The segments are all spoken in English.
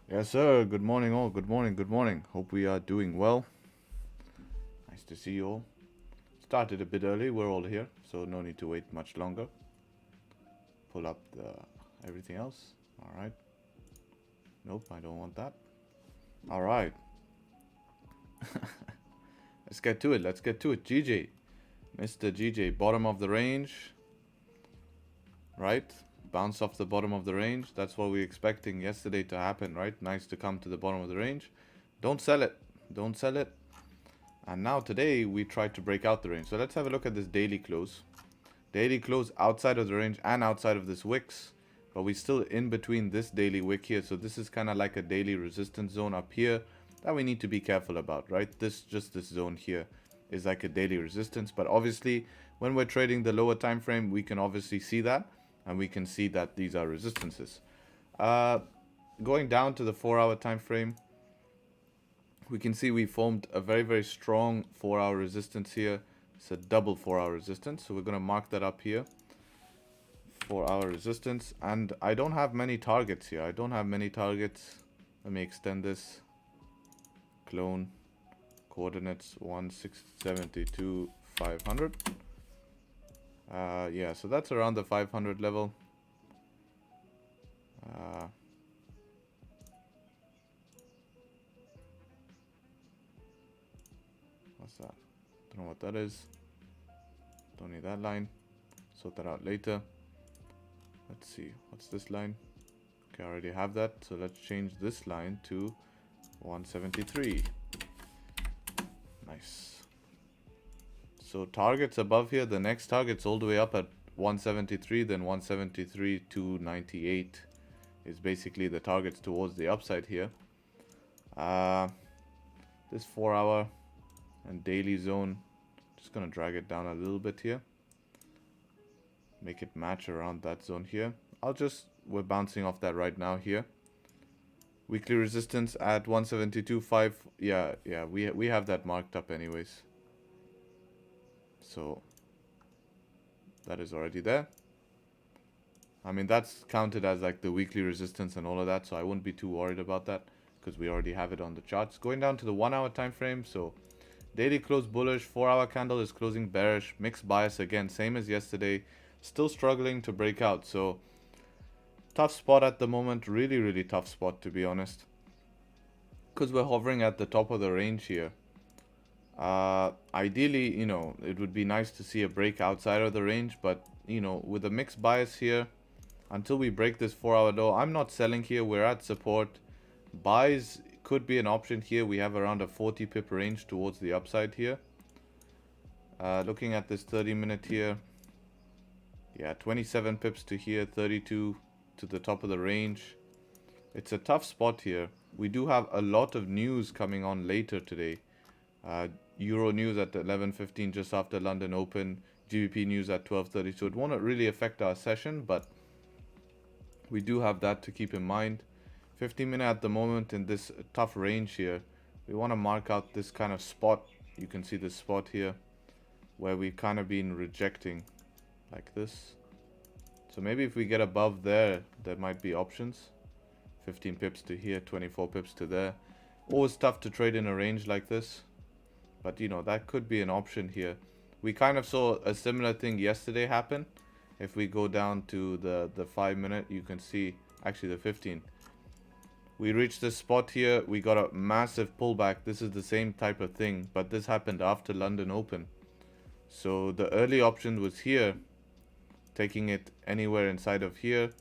Yes, sir. Good morning, all. Good morning. Good morning. Hope we are doing well. Nice to see you all. Started a bit early. We're all here, so no need to wait much longer. Pull up the everything else. All right. Nope, I don't want that. All right. Let's get to it. Let's get to it. GJ, Mr. GJ, bottom of the range. Right. Bounce off the bottom of the range. That's what we were expecting yesterday to happen, right? Nice to come to the bottom of the range. Don't sell it. Don't sell it. And now today we tried to break out the range. So let's have a look at this daily close. Daily close outside of the range and outside of this wicks. But we're still in between this daily wick here. So this is kind of like a daily resistance zone up here that we need to be careful about, right? This zone here is like a daily resistance. But obviously when we're trading the lower time frame, we can obviously see that. And we can see that these are resistances. Going down to the 4-hour time frame, we can see we formed a very, very strong 4-hour resistance here. It's a double 4-hour resistance. So we're going to mark that up here. 4-hour resistance. And I don't have many targets here. I don't have many targets. Let me extend this. Clone. Coordinates 1672, 500. Yeah, so that's around the 500 level. What's that? Don't know what that is. Don't need that line. Sort that out later. Let's see. What's this line? Okay, I already have that. So let's change this line to 173. Nice. So targets above here. The next target's all the way up at 173. Then 173 to 98 is basically the targets towards the upside here. This 4-hour and daily zone. Just going to drag it down a little bit here. Make it match around that zone here. We're bouncing off that right now here. Weekly resistance at 172.5. Yeah, we have that marked up anyways. So that is already there. I mean, that's counted as like the weekly resistance and all of that. So I wouldn't be too worried about that because we already have it on the charts. Going down to the 1-hour time frame. So daily close bullish, 4-hour candle is closing bearish, mixed bias again, same as yesterday. Still struggling to break out. So tough spot at the moment, really, really tough spot to be honest. Because we're hovering at the top of the range here. Ideally, it would be nice to see a break outside of the range, but with a mixed bias here, until we break this 4-hour low, I'm not selling here. We're at support. Buys could be an option here. We have around a 40 pip range towards the upside here. Looking at this 30-minute here, yeah, 27 pips to here, 32 to the top of the range. It's a tough spot here. We do have a lot of news coming on later today. Euro news at 11:15 just after London Open. Gbpjpy news at 12:30. So it won't really affect our session, but we do have that to keep in mind. 15-minute at the moment in this tough range here. We want to mark out this kind of spot. You can see this spot here where we've kind of been rejecting like this. So maybe if we get above there, there might be options. 15 pips to here, 24 pips to there. Always tough to trade in a range like this. But that could be an option here. We kind of saw a similar thing yesterday happen. If we go down to the 5-minute, you can see, actually the 15. We reached this spot here. We got a massive pullback. This is the same type of thing, but this happened after London Open. So the early option was here, taking it anywhere inside of here,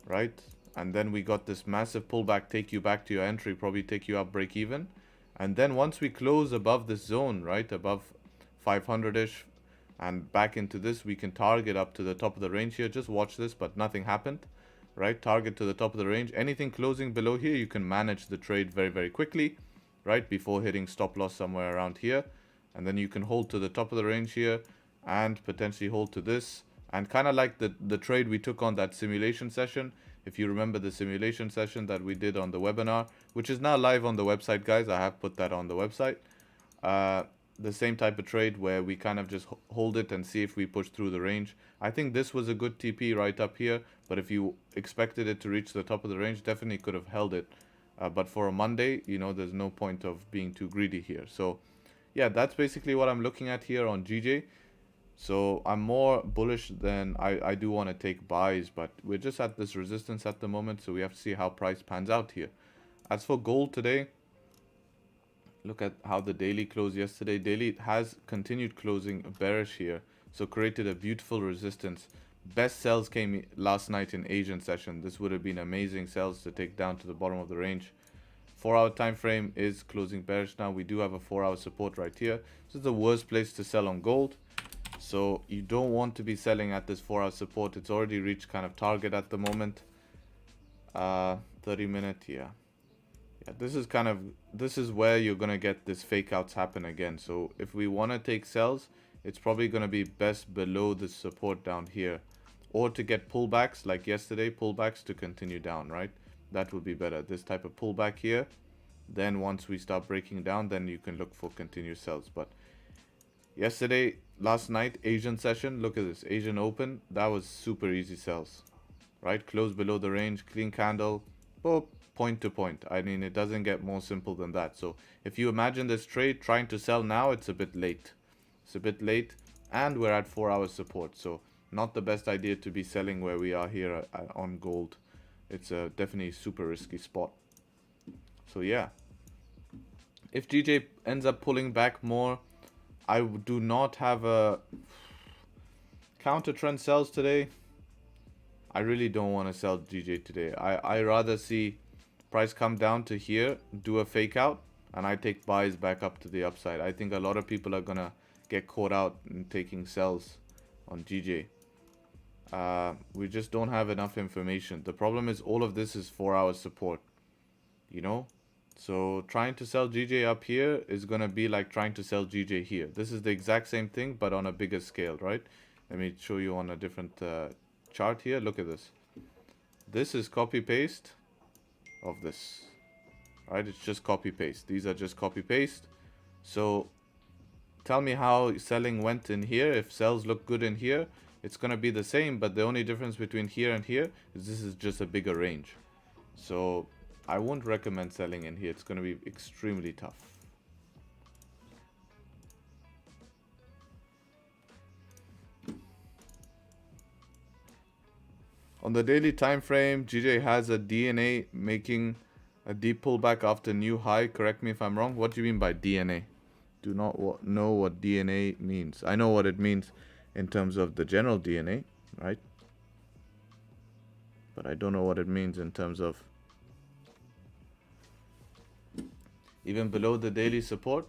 right? And then we got this massive pullback, take you back to your entry, probably take you up break even. And then once we close above this zone, right, above 500-ish and back into this, we can target up to the top of the range here. Just watch this, but nothing happened, right? Target to the top of the range. Anything closing below here, you can manage the trade very, very quickly, right, before hitting stop loss somewhere around here. And then you can hold to the top of the range here and potentially hold to this. And kind of like the trade we took on that simulation session. If you remember the simulation session that we did on the webinar, which is now live on the website, guys. I have put that on the website. the same type of trade where we kind of just hold it and see if we push through the range. I think this was a good TP right up here, but if you expected it to reach the top of the range, definitely could have held it. But for a Monday, you know, there's no point of being too greedy here. So yeah, that's basically what I'm looking at here on GJ. So I'm more bullish than I do want to take buys, but we're just at this resistance at the moment, so we have to see how price pans out here. As for gold today, look at how the daily closed yesterday. Daily has continued closing bearish here, so created a beautiful resistance. Best sells came last night in Asian session. This would have been amazing sells to take down to the bottom of the range. 4-hour time frame is closing bearish now. We do have a 4-hour support right here. This is the worst place to sell on gold. So you don't want to be selling at this 4-hour support. It's already reached kind of target at the moment. 30-minute, yeah. Yeah, this is where you're gonna get this fake outs happen again. So if we want to take sells, it's probably gonna be best below the support down here, or to get pullbacks like yesterday, pullbacks to continue down, right? That would be better. This type of pullback here. Then once we start breaking down, then you can look for continued sells. But yesterday, last night, Asian session, look at this, Asian open, that was super easy sells, right? Close below the range, clean candle, boop, point to point. I mean, it doesn't get more simple than that. So if you imagine this trade trying to sell now, it's a bit late. It's a bit late, and we're at 4-hour support. So not the best idea to be selling where we are here on gold. It's a definitely super risky spot. So yeah, if GJ ends up pulling back more, I do not have a counter trend sells today. I really don't want to sell GJ today. I rather see price come down to here, do a fake out, and I take buys back up to the upside. I think a lot of people are gonna get caught out in taking sells on GJ. We just don't have enough information. The problem is all of this is 4-hour support, you know? So trying to sell GJ up here is going to be like trying to sell GJ here. This is the exact same thing, but on a bigger scale, right? Let me show you on a different chart here. Look at this. This is copy paste of this, right? It's just copy paste. These are just copy paste. So tell me how selling went in here. If sells look good in here, it's going to be the same, but the only difference between here and here is this is just a bigger range. So I won't recommend selling in here. It's going to be extremely tough. On the daily time frame, GJ has a DNA making a deep pullback after new high. Correct me if I'm wrong. What do you mean by DNA? Do not know what DNA means. I know what it means in terms of the general DNA, right? But I don't know what it means in terms of even below the daily support.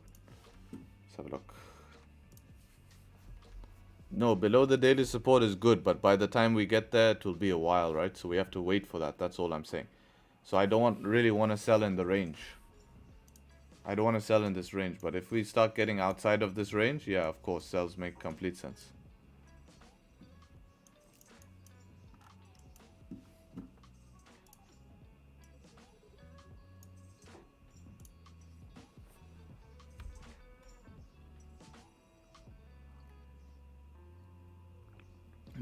Let's have a look. No, below the daily support is good, but by the time we get there, it will be a while, right? So we have to wait for that. That's all I'm saying. So I don't really want to sell in the range. I don't want to sell in this range, but if we start getting outside of this range, yeah, of course, sells make complete sense.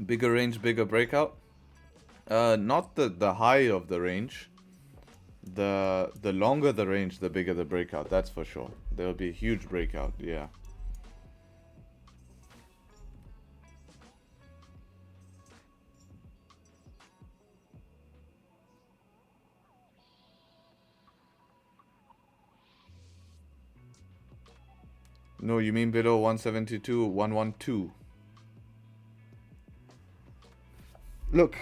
Bigger range, bigger breakout. Not the high of the range. The longer the range, the bigger the breakout. That's for sure. There will be a huge breakout. Yeah. No, you mean below 172, 112. Look,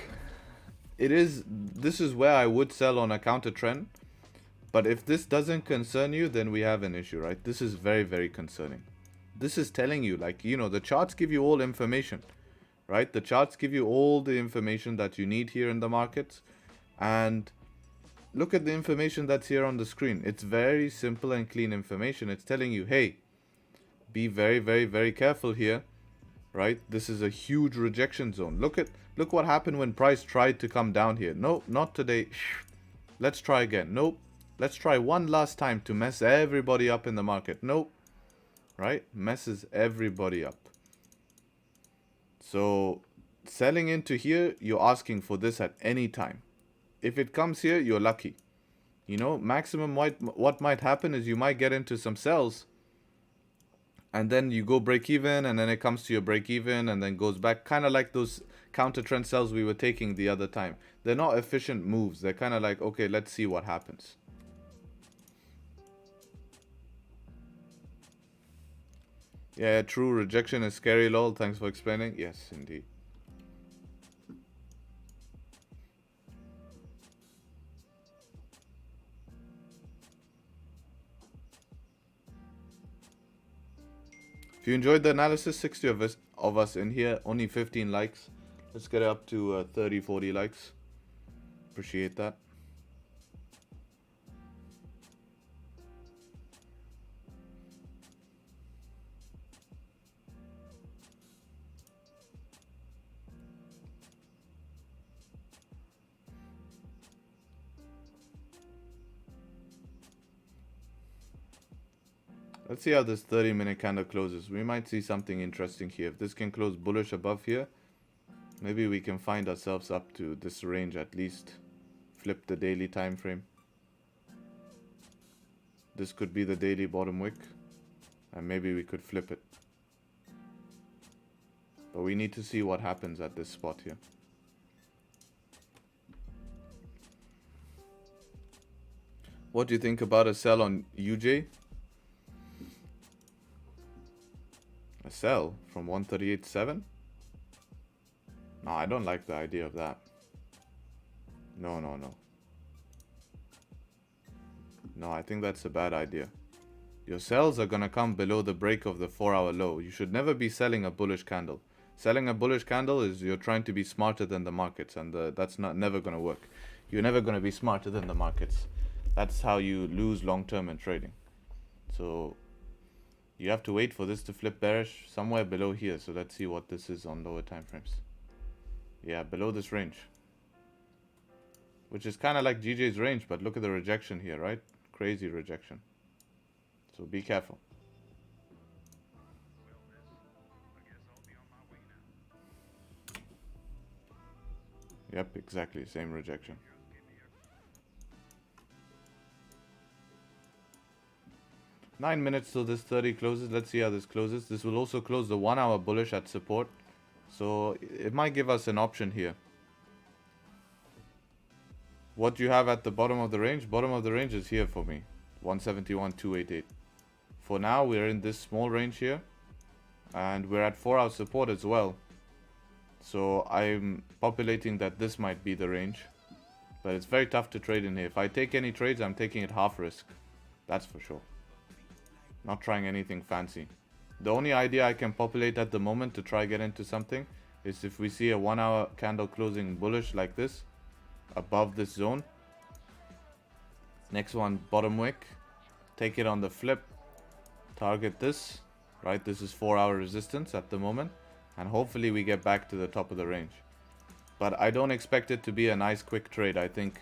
this is where I would sell on a counter trend, but if this doesn't concern you, then we have an issue, right? This is very, very concerning. This is telling you, like, you know, the charts give you all information, right? The charts give you all the information that you need here in the markets, and look at the information that's here on the screen. It's very simple and clean information. It's telling you, hey, be very, very, very careful here, right? This is a huge rejection zone. Look what happened when price tried to come down here. No, not today. Let's try again. Nope. Let's try one last time to mess everybody up in the market. Nope. right? Messes everybody up. So selling into here, you're asking for this at any time. If it comes here, you're lucky. You know, maximum what might happen is you might get into some sells and then you go break even and then it comes to your break even and then goes back, kind of like those counter trend sells we were taking the other time. They're not efficient moves. They're kind of like, okay, let's see what happens. Yeah, true. Rejection is scary, lol. Thanks for explaining. Yes, indeed. If you enjoyed the analysis, 60 of us in here, only 15 likes. Let's get it up to 30, 40 likes. Appreciate that. Let's see how this 30-minute candle closes. We might see something interesting here. If this can close bullish above here, maybe we can find ourselves up to this range at least. Flip the daily time frame. This could be the daily bottom wick, and maybe we could flip it. But we need to see what happens at this spot here. What do you think about a sell on UJ? A sell from 138.7? No, I don't like the idea of that. No. No, I think that's a bad idea. Your sells are gonna come below the break of the 4-hour low. You should never be selling a bullish candle. Selling a bullish candle is you're trying to be smarter than the markets, and that's never gonna work. You're never gonna be smarter than the markets. That's how you lose long-term in trading. So you have to wait for this to flip bearish somewhere below here. So let's see what this is on lower time frames. Yeah, below this range, which is kind of like GJ's range, but look at the rejection here, right? Crazy rejection. So be careful. Yep, exactly, same rejection. Nine minutes till this 30 closes. Let's see how this closes. This will also close the 1-hour bullish at support. So it might give us an option here. What do you have at the bottom of the range? Bottom of the range is here for me. 171.288. For now, we're in this small range here. And we're at 4-hour support as well. So I'm populating that this might be the range. But it's very tough to trade in here. If I take any trades, I'm taking it half risk. That's for sure. Not trying anything fancy. The only idea I can populate at the moment to try get into something is if we see a 1-hour candle closing bullish like this above this zone. Next one, bottom wick. Take it on the flip. Target this. Right, this is 4-hour resistance at the moment. And hopefully we get back to the top of the range. But I don't expect it to be a nice quick trade. I think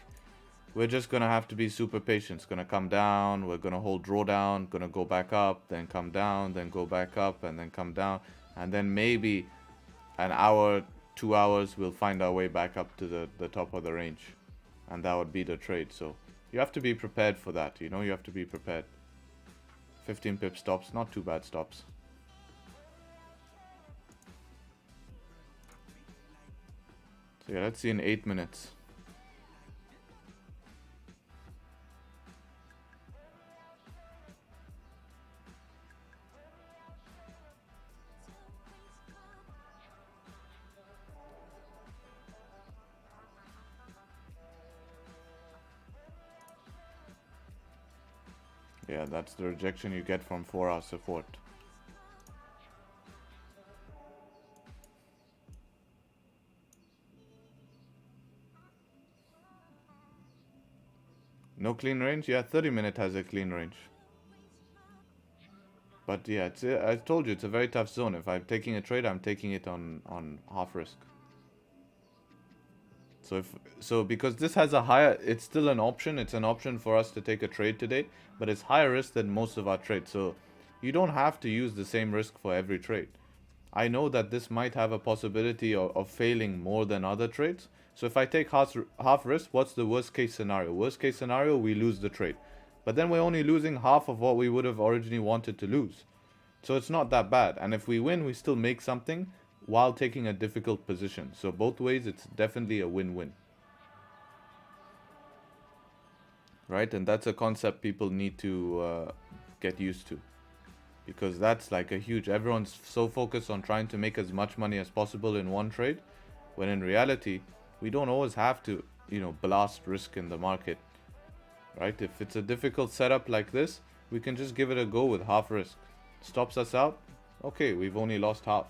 we're just going to have to be super patient. It's going to come down. We're going to hold drawdown. Going to go back up. Then come down. Then go back up. And then come down. And then maybe an hour, 2 hours, we'll find our way back up to the top of the range. And that would be the trade. So you have to be prepared for that. You know, you have to be prepared. 15 pip stops. Not too bad stops. So yeah, let's see in 8 minutes. Yeah, that's the rejection you get from 4-hour support. No clean range? Yeah, 30-minute has a clean range. But yeah, I told you, it's a very tough zone. If I'm taking a trade, I'm taking it on half risk. So because this has a higher, it's still an option. It's an option for us to take a trade today, but it's higher risk than most of our trades. So you don't have to use the same risk for every trade. I know that this might have a possibility of failing more than other trades. So if I take half risk, what's the worst case scenario? Worst case scenario, we lose the trade. But then we're only losing half of what we would have originally wanted to lose. So it's not that bad. And if we win, we still make something while taking a difficult position. So both ways, it's definitely a win-win. Right? And that's a concept people need to get used to. Because that's like a huge, everyone's so focused on trying to make as much money as possible in one trade, when in reality, we don't always have to, blast risk in the market, right? If it's a difficult setup like this, we can just give it a go with half risk. Stops us out, okay, we've only lost half.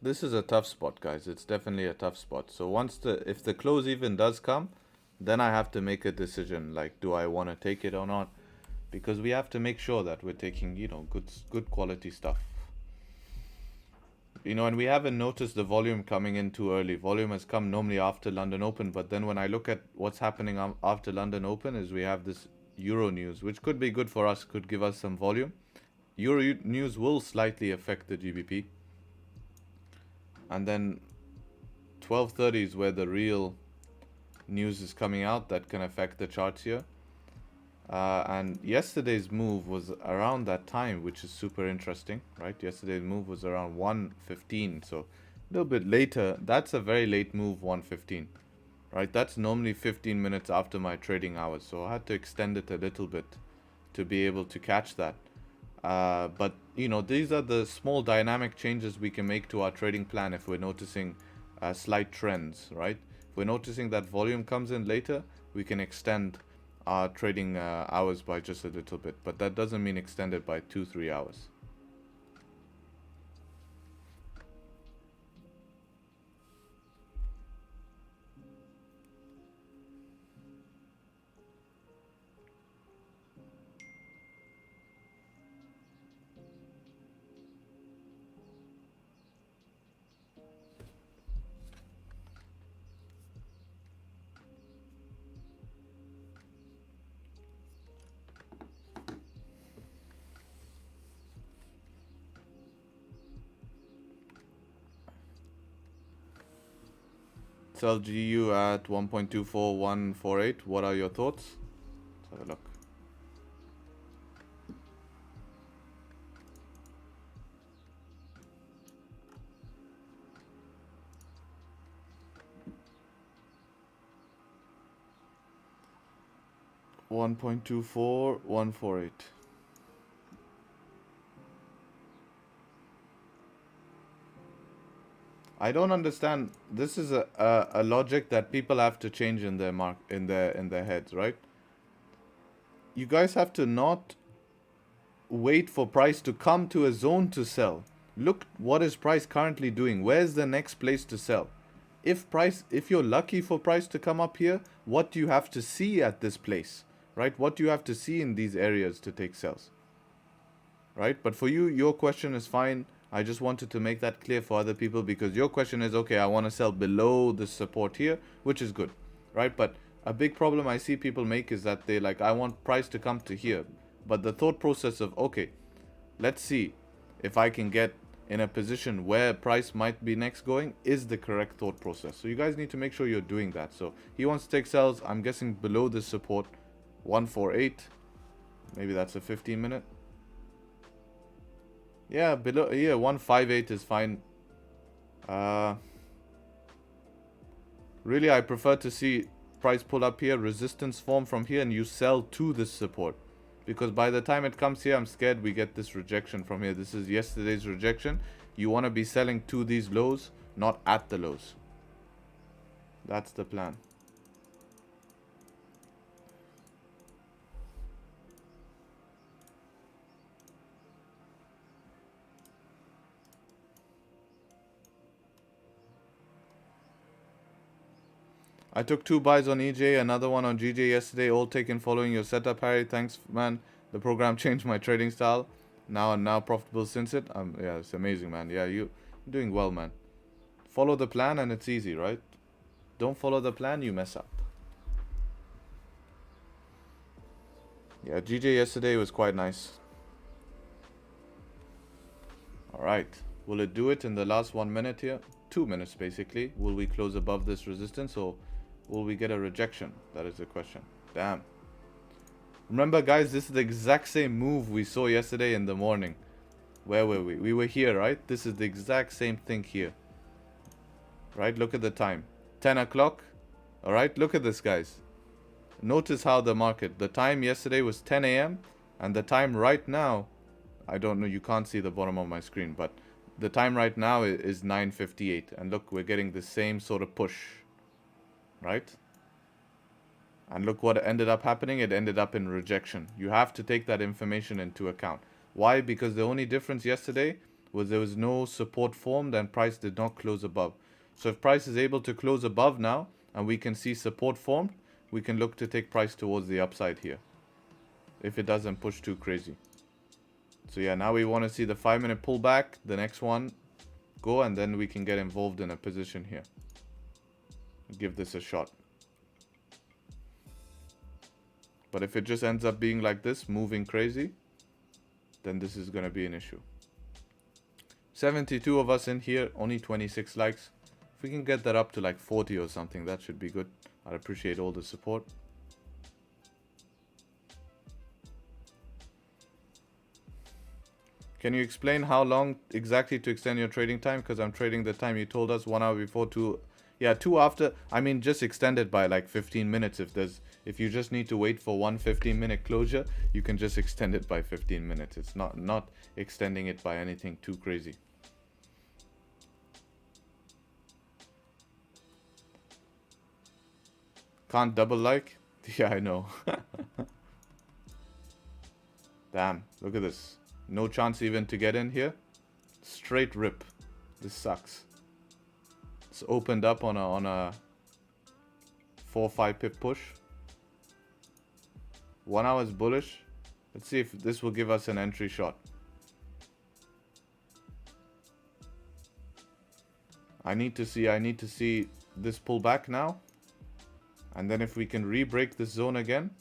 This is a tough spot, guys. It's definitely a tough spot. So if the close even does come, then I have to make a decision, like, do I want to take it or not? Because we have to make sure that we're taking, good quality stuff. And we haven't noticed the volume coming in too early. Volume has come normally after London Open, but then when I look at what's happening after London Open is we have this Euro news, which could be good for us, could give us some volume. Euro news will slightly affect the GBP. And then 12:30 is where the real news is coming out that can affect the charts here. And yesterday's move was around that time, which is super interesting, right? Yesterday's move was around 1:15, so a little bit later. That's a very late move, 1:15, right? That's normally 15 minutes after my trading hours, so I had to extend it a little bit to be able to catch that. But these are the small dynamic changes we can make to our trading plan if we're noticing slight trends, right? If we're noticing that volume comes in later, we can extend our trading hours by just a little bit, but that doesn't mean extend it by 2-3 hours. Sell GU at 1.24148. What are your thoughts? Let's have a look. $1.24148. I don't understand. This is a logic that people have to change in their heads, right? You guys have to not wait for price to come to a zone to sell. Look, what is price currently doing? Where's the next place to sell? If you're lucky for price to come up here, what do you have to see at this place, right? What do you have to see in these areas to take sells, right? But for you, your question is fine. I just wanted to make that clear for other people because your question is, okay, I want to sell below the support here, which is good, right? But a big problem I see people make is that they like, I want price to come to here. But the thought process of, okay, let's see if I can get in a position where price might be next going is the correct thought process. So you guys need to make sure you're doing that. So he wants to take sells, I'm guessing below the support, 148. Maybe that's a 15 minute. Yeah, below here, 158 is fine. Really, I prefer to see price pull up here, resistance form from here, and you sell to this support. Because by the time it comes here, I'm scared we get this rejection from here. This is yesterday's rejection. You want to be selling to these lows, not at the lows. That's the plan. I took 2 buys on EJ, another one on GJ yesterday, all taken following your setup, Harry. Thanks, man. The program changed my trading style. Now profitable since it. Yeah, it's amazing, man. Yeah, you're doing well, man. Follow the plan and it's easy, right? Don't follow the plan, you mess up. Yeah, GJ yesterday was quite nice. Alright. Will it do it in the last 1 minute here? 2 minutes, basically. Will we close above this resistance or will we get a rejection? That is the question. Damn. Remember, guys, this is the exact same move we saw yesterday in the morning. Where were we? We were here, right? This is the exact same thing here. Right? Look at the time. 10 o'clock. Alright, look at this, guys. Notice how the market, the time yesterday was 10 a.m. and the time right now, I don't know, you can't see the bottom of my screen, but the time right now is 9:58. And look, we're getting the same sort of push. Right? And look what ended up happening. It ended up in rejection. You have to take that information into account. Why? Because the only difference yesterday was there was no support formed and price did not close above. So if price is able to close above now and we can see support formed, we can look to take price towards the upside here. If it doesn't push too crazy. So yeah, now we want to see the 5-minute pullback. The next one go and then we can get involved in a position here. Give this a shot. But if it just ends up being like this, moving crazy, then this is going to be an issue. 72 of us in here, only 26 likes. If we can get that up to like 40 or something, that should be good. I'd appreciate all the support. Can you explain how long exactly to extend your trading time? Because I'm trading the time you told us, 1 hour before, 2. Yeah, 2 after. I mean, just extend it by like 15 minutes. If you just need to wait for one 15-minute closure, you can just extend it by 15 minutes. It's not extending it by anything too crazy. Can't double like? Yeah, I know. Damn, look at this. No chance even to get in here. Straight rip. This sucks. It's opened up on a 4-5 pip push. 1 hour is bullish. Let's see if this will give us an entry shot. I need to see this pull back now. And then if we can re-break this zone again,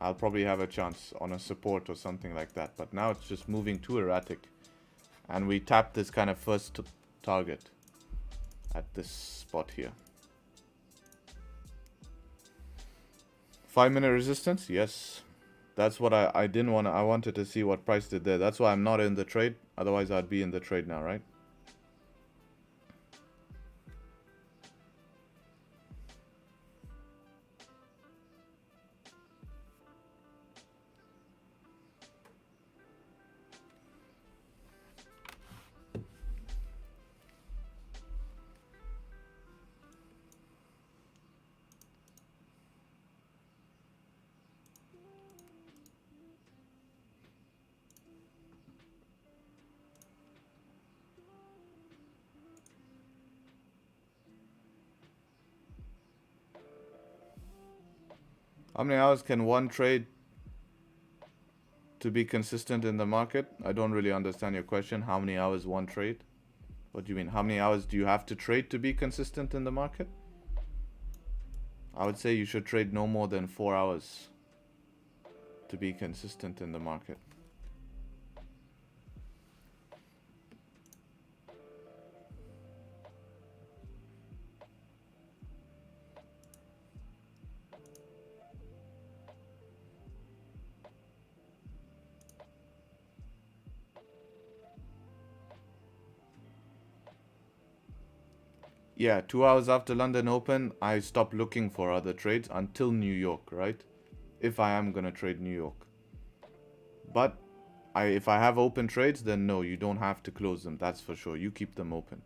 I'll probably have a chance on a support or something like that. But now it's just moving too erratic. And we tap this kind of first target at this spot here. 5-minute resistance? Yes. That's what I didn't want to. I wanted to see what price did there. That's why I'm not in the trade. Otherwise, I'd be in the trade now, right? How many hours can one trade to be consistent in the market? I don't really understand your question. How many hours one trade? What do you mean? How many hours do you have to trade to be consistent in the market? I would say you should trade no more than 4 hours to be consistent in the market. Yeah, 2 hours after London Open, I stopped looking for other trades until New York, right? If I am gonna trade New York. But if I have open trades, then no, you don't have to close them. That's for sure. You keep them open.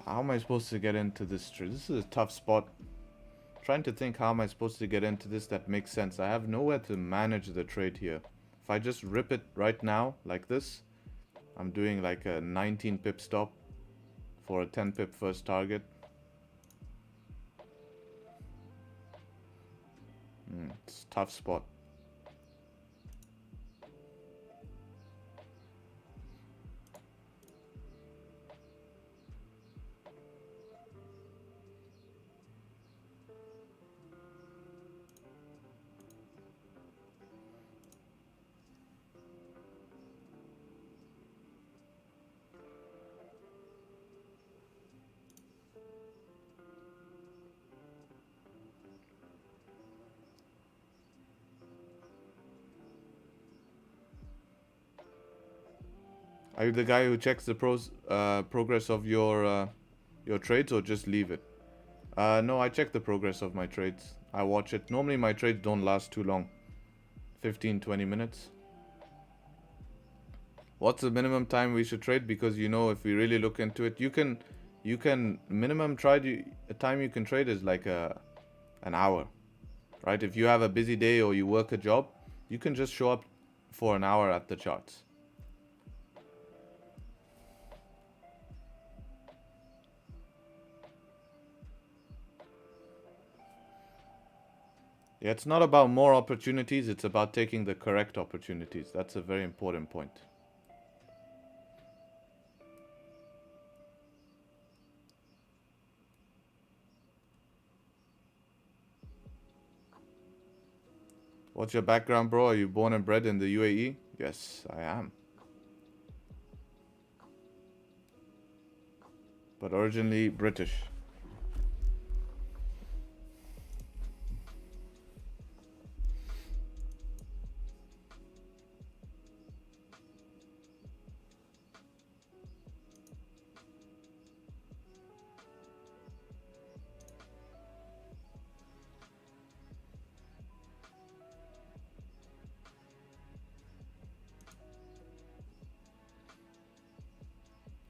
How am I supposed to get into this trade? This is a tough spot. Trying to think, how am I supposed to get into this that makes sense? I have nowhere to manage the trade here. If I just rip it right now like this, I'm doing like a 19 pip stop for a 10 pip first target. It's a tough spot. Are you the guy who checks the progress of your trades, or just leave it? No, I check the progress of my trades. I watch it. Normally my trades don't last too long. 15-20 minutes. What's the minimum time we should trade? Because you know, if we really look into it, you can minimum time you can trade is like an hour, right? If you have a busy day or you work a job, you can just show up for an hour at the charts. Yeah, it's not about more opportunities, it's about taking the correct opportunities. That's a very important point. What's your background, bro? Are you born and bred in the UAE? Yes, I am. But originally British.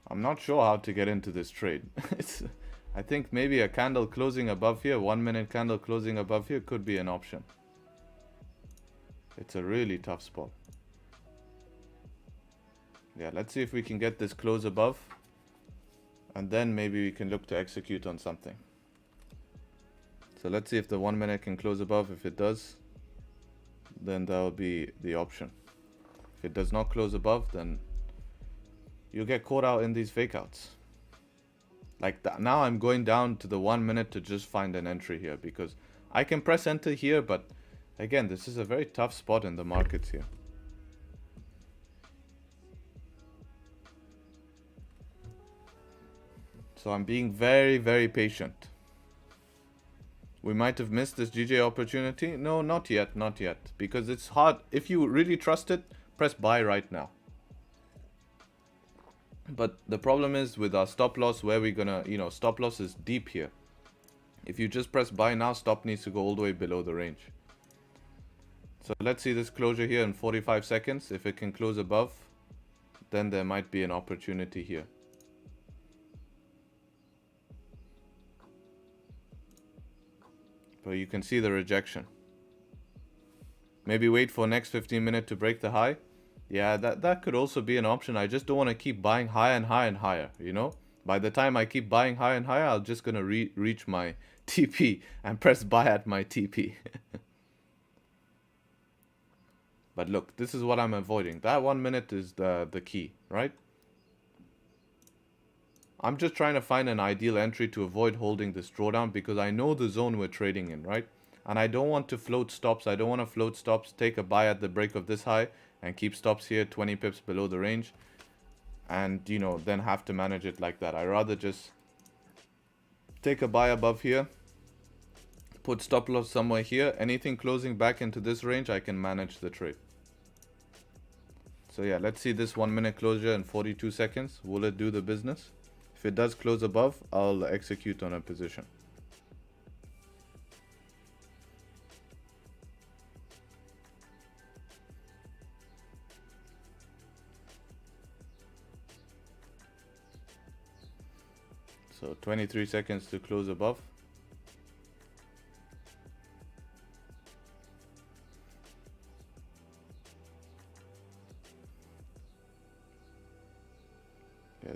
I'm not sure how to get into this trade. I think maybe a candle closing above here, 1 minute candle closing above here could be an option. It's a really tough spot. Yeah, let's see if we can get this close above. And then maybe we can look to execute on something. So let's see if the 1 minute can close above. If it does, then that will be the option. If it does not close above, then you get caught out in these fake outs. Like that. Now I'm going down to the 1 minute to just find an entry here, because I can press enter here, but again, this is a very tough spot in the markets here. So I'm being very, very patient. We might have missed this GJ opportunity. No, not yet, not yet. Because it's hard. If you really trust it, press buy right now. But the problem is with our stop loss, where we're gonna, stop loss is deep here. If you just press buy now, stop needs to go all the way below the range. So let's see this closure here in 45 seconds. If it can close above, then there might be an opportunity here. But you can see the rejection. Maybe wait for next 15 minutes to break the high. Yeah, that could also be an option. I just don't want to keep buying higher and higher and higher, By the time I keep buying higher and higher, I'm just going to reach my TP and press buy at my TP. But look, this is what I'm avoiding. That 1 minute is the key, right? I'm just trying to find an ideal entry to avoid holding this drawdown, because I know the zone we're trading in, right? And I don't want to float stops. I don't want to float stops, take a buy at the break of this high, and keep stops here 20 pips below the range, and then have to manage it like that. I rather just take a buy above here, put stop loss somewhere here. Anything closing back into this range, I can manage the trade. So yeah, let's see this 1 minute closure in 42 seconds. Will it do the business? If it does close above, I'll execute on a position. So 23 seconds to close above.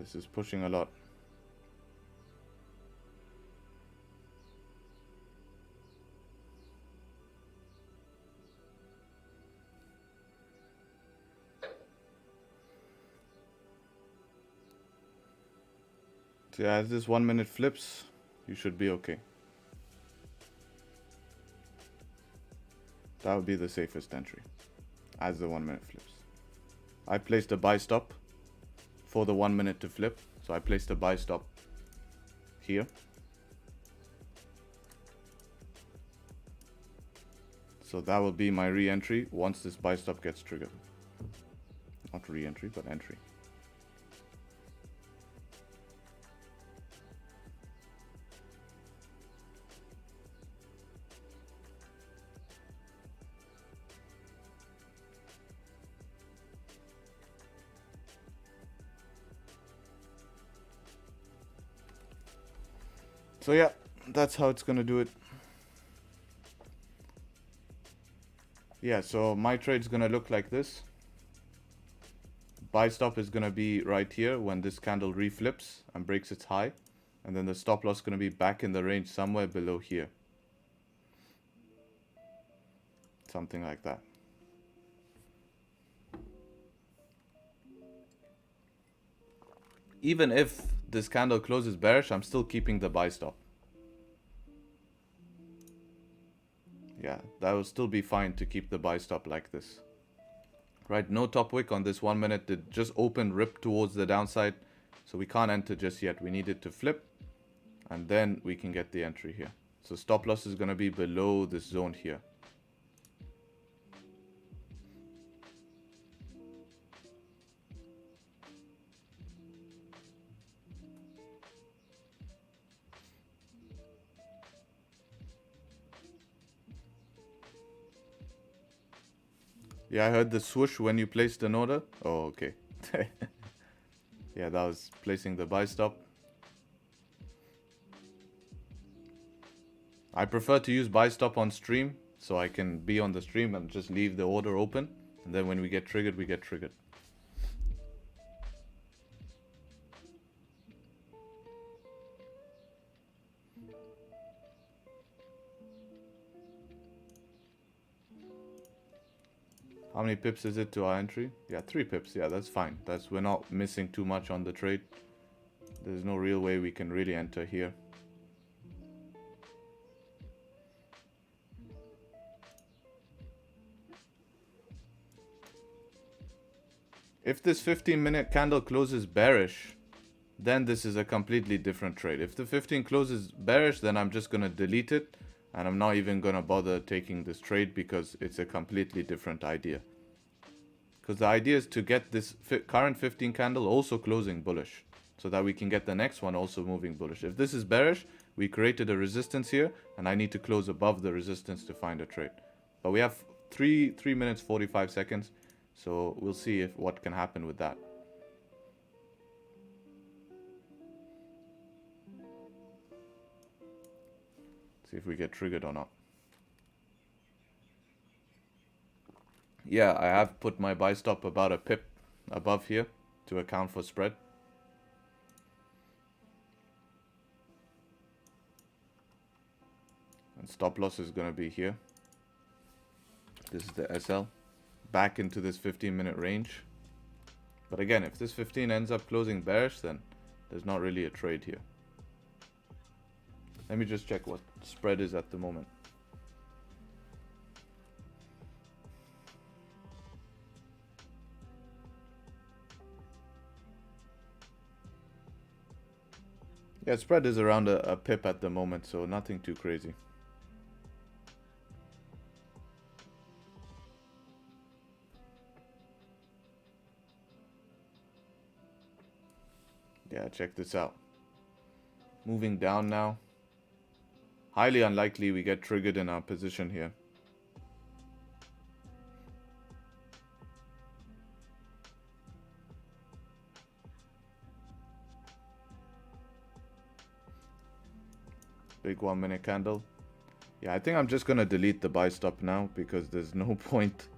this is pushing a lot. So yeah, as this 1 minute flips, you should be okay. That would be the safest entry as the 1 minute flips. I placed a buy stop for the 1 minute to flip. So I placed a buy stop here. So that will be my re-entry once this buy stop gets triggered. Not re-entry, but entry. So yeah, that's how it's gonna do it. Yeah, so my trade's gonna look like this. Buy stop is gonna be right here when this candle reflips and breaks its high. And then the stop loss is gonna be back in the range somewhere below here. Something like that. Even if this candle closes bearish, I'm still keeping the buy stop. Yeah, that will still be fine to keep the buy stop like this. Right, no top wick on this 1 minute. It just opened, ripped towards the downside. So we can't enter just yet. We need it to flip. And then we can get the entry here. So stop loss is going to be below this zone here. Yeah, I heard the swoosh when you placed an order. Oh, okay. Yeah, that was placing the buy stop. I prefer to use buy stop on stream, so I can be on the stream and just leave the order open. And then when we get triggered, we get triggered. How many pips is it to our entry? Yeah, 3 pips. Yeah, that's fine. We're not missing too much on the trade. There's no real way we can really enter here. If this 15-minute candle closes bearish, then this is a completely different trade. If the 15 closes bearish, then I'm just going to delete it. And I'm not even going to bother taking this trade because it's a completely different idea. Because the idea is to get this current 15 candle also closing bullish, so that we can get the next one also moving bullish. If this is bearish, we created a resistance here, and I need to close above the resistance to find a trade. But we have 3 minutes 45 seconds, so we'll see what can happen with that. See if we get triggered or not. Yeah, I have put my buy stop about a pip above here to account for spread. And stop loss is going to be here. This is the SL. Back into this 15-minute range. But again, if this 15 ends up closing bearish, then there's not really a trade here. Let me just check what spread is at the moment. Yeah, spread is around a pip at the moment, so nothing too crazy. Yeah, check this out. Moving down now. Highly unlikely we get triggered in our position here. Big 1 minute candle. Yeah, I think I'm just gonna delete the buy stop now because there's no point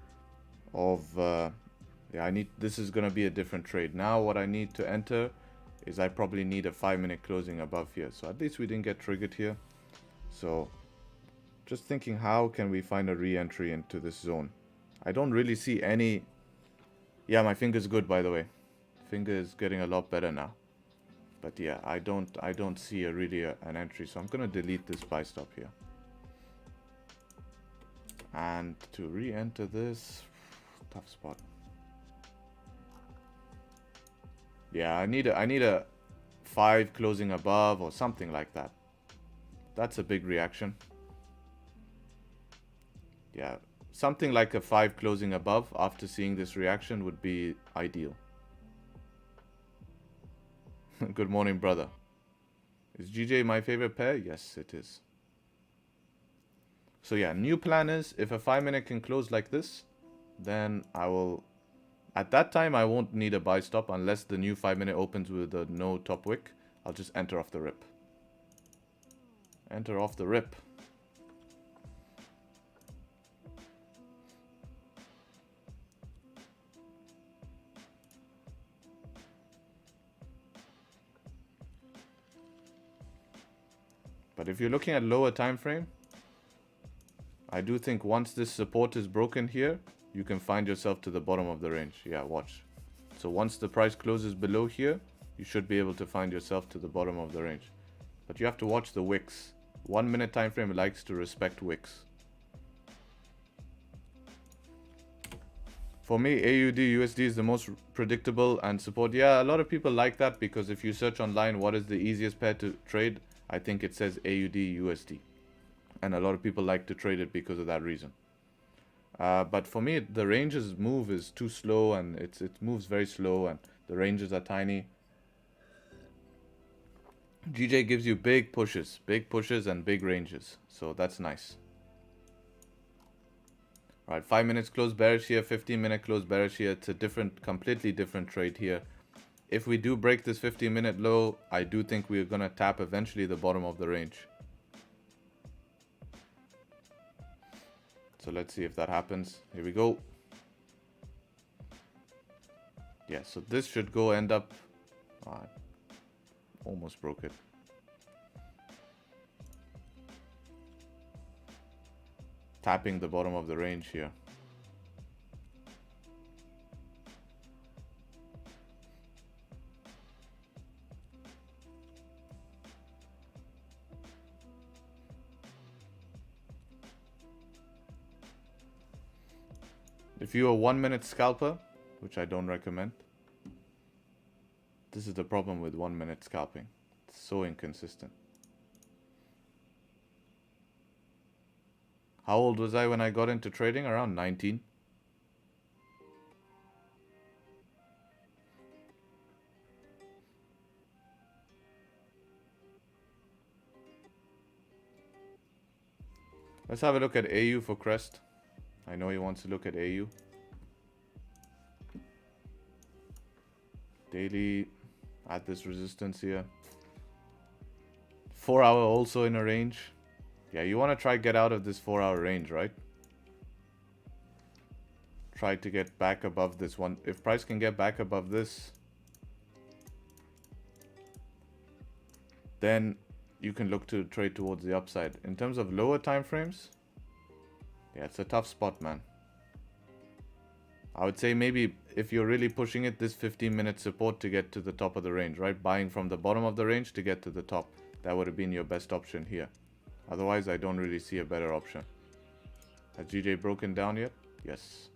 of yeah, this is gonna be a different trade. Now what I need to enter is I probably need a 5-minute closing above here. So at least we didn't get triggered here. So just thinking, how can we find a re-entry into this zone? I don't really see any. Yeah, my finger's good, by the way. Finger is getting a lot better now. But yeah, I don't see an entry. So I'm gonna delete this buy stop here. And to re-enter this, tough spot. Yeah, I need a 5 closing above or something like that. That's a big reaction. Yeah, something like a 5 closing above after seeing this reaction would be ideal. Good morning, brother. Is GJ my favorite pair? Yes, it is. So yeah, new plan is if a 5-minute can close like this, then I will, at that time I won't need a buy stop unless the new 5-minute opens with a no top wick. I'll just enter off the rip. Enter off the rip. But if you're looking at lower time frame, I do think once this support is broken here, you can find yourself to the bottom of the range. Yeah, watch. So once the price closes below here, you should be able to find yourself to the bottom of the range. But you have to watch the wicks. 1-minute time frame likes to respect wicks. For me, AUD USD is the most predictable and support. Yeah, a lot of people like that because if you search online what is the easiest pair to trade, I think it says AUD USD. And a lot of people like to trade it because of that reason. But for me, the ranges move is too slow, and it moves very slow, and the ranges are tiny. GJ gives you big pushes and big ranges, so that's nice. All right, 5 minutes close bearish here, 15-minute close bearish here. It's a completely different trade here. If we do break this 15-minute low, I do think we're gonna tap eventually the bottom of the range. So let's see if that happens. Here we go. Yeah, so this should go end up... almost broke it. Tapping the bottom of the range here. If you're a 1-minute scalper, which I don't recommend, this is the problem with 1-minute scalping. It's so inconsistent. How old was I when I got into trading? Around 19. Let's have a look at AU for Crest. I know he wants to look at AU. Daily at this resistance here. 4 hour also in a range. Yeah, you want to try get out of this 4 hour range, right? Try to get back above this one. If price can get back above this, then you can look to trade towards the upside. In terms of lower time frames, yeah, it's a tough spot, man. I would say maybe if you're really pushing it, this 15-minute support to get to the top of the range, right? Buying from the bottom of the range to get to the top. That would have been your best option here. Otherwise, I don't really see a better option. Has GJ broken down yet? Yes.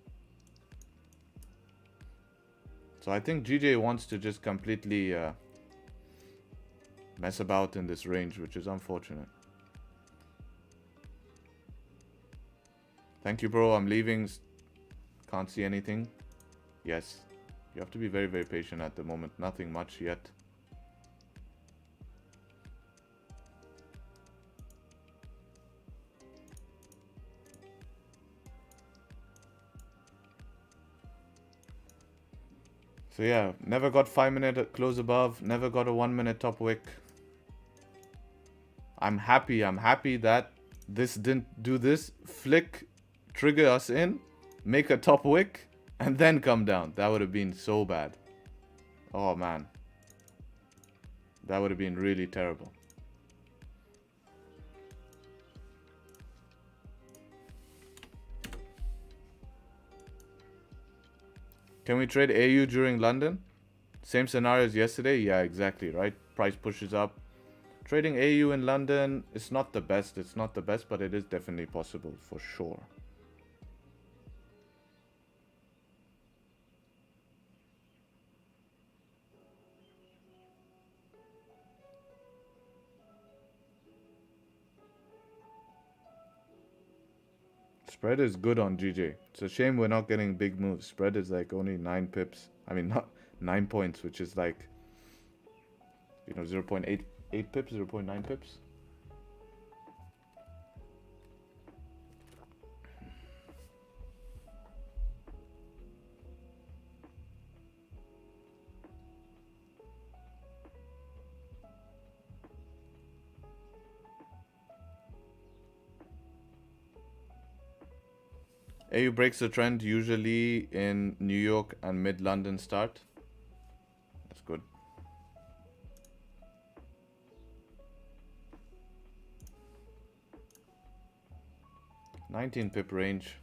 So I think GJ wants to just completely mess about in this range, which is unfortunate. Thank you, bro. I'm leaving. Can't see anything. Yes. You have to be very, very patient at the moment. Nothing much yet. So yeah, never got 5-minute close above. Never got a 1-minute top wick. I'm happy that this didn't do this. Flick, trigger us in, make a top wick, and then come down. That would have been so bad. Oh man. That would have been really terrible. Can we trade AU during London? Same scenario as yesterday? Yeah, exactly, right? Price pushes up. Trading AU in London is not the best. It's not the best, but it is definitely possible for sure. Spread is good on GJ. It's a shame we're not getting big moves. Spread is like only 9 pips. I mean, not 9 points, which is like, 0.8 pips, 0.9 pips. AU breaks the trend usually in New York and mid-London start. That's good. $19 pip range.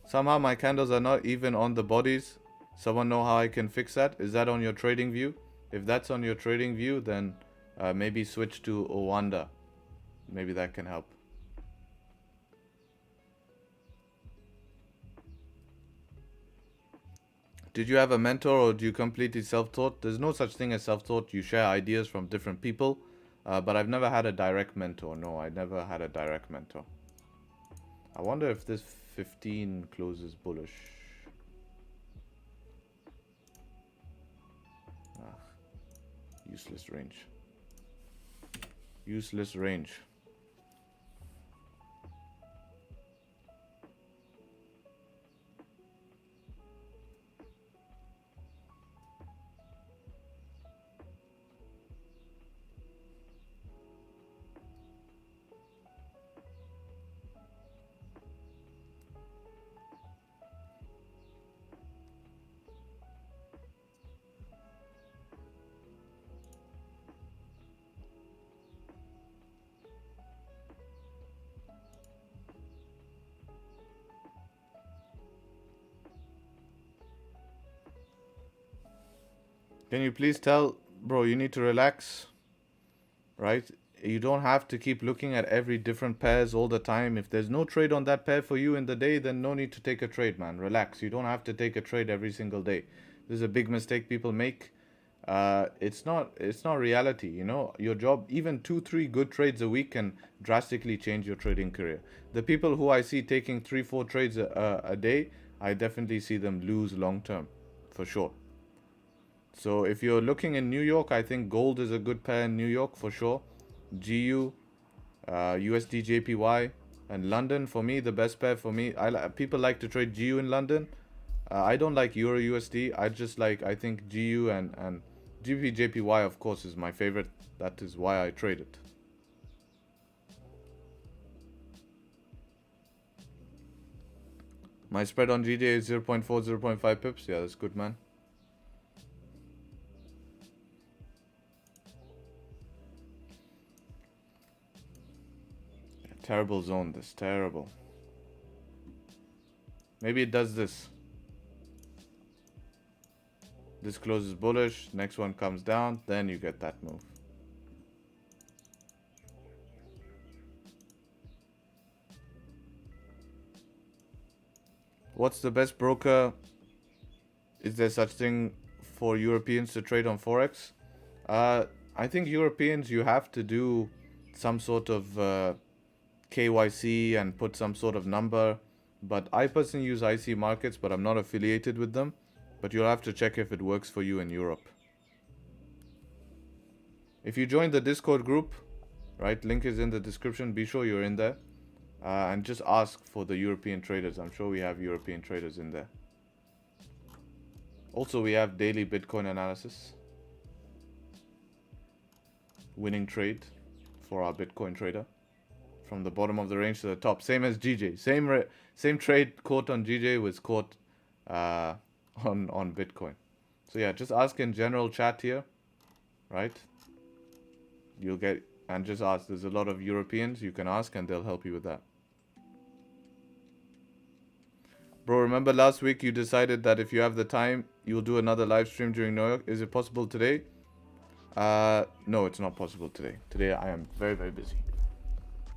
Somehow my candles are not even on the bodies. Someone know how I can fix that? Is that on your trading view? If that's on your trading view, then maybe switch to Owanda. Maybe that can help. Did you have a mentor or do you completely self-taught? There's no such thing as self-taught. You share ideas from different people. But I've never had a direct mentor. No, I never had a direct mentor. I wonder if this 15 closes bullish. Useless range. Useless range. Can you please tell, bro, you need to relax, right? You don't have to keep looking at every different pairs all the time. If there's no trade on that pair for you in the day, then no need to take a trade, man. Relax. You don't have to take a trade every single day. This is a big mistake people make. It's not reality, Your job, even 2-3 good trades a week can drastically change your trading career. The people who I see taking 3-4 trades a day, I definitely see them lose long term, for sure. So if you're looking in New York, I think gold is a good pair in New York for sure. GU, USD JPY, and London for me, the best pair for me. People like to trade GU in London. I don't like Euro USD. I think GU and Gbpjpy of course is my favorite. That is why I trade it. My spread on GJ is 0.4, 0.5 pips. Yeah, that's good, man. Terrible zone, this. Terrible. Maybe it does this. This closes bullish. Next one comes down. Then you get that move. What's the best broker? Is there such thing for Europeans to trade on Forex? I think Europeans, you have to do some sort of KYC and put some sort of number. But I personally use IC Markets, but I'm not affiliated with them. But you'll have to check if it works for you in Europe. If you join the Discord group, right, link is in the description. Be sure you're in there. And just ask for the European traders. I'm sure we have European traders in there. Also, we have daily Bitcoin analysis. Winning trade for our Bitcoin trader. From the bottom of the range to the top. Same as GJ. Same trade caught on GJ was caught on Bitcoin. So yeah, just ask in general chat here, right? You'll get, and just ask. There's a lot of Europeans you can ask, and they'll help you with that. Bro, remember last week you decided that if you have the time, you'll do another live stream during New York. Is it possible today? No, it's not possible today. Today I am very, very busy.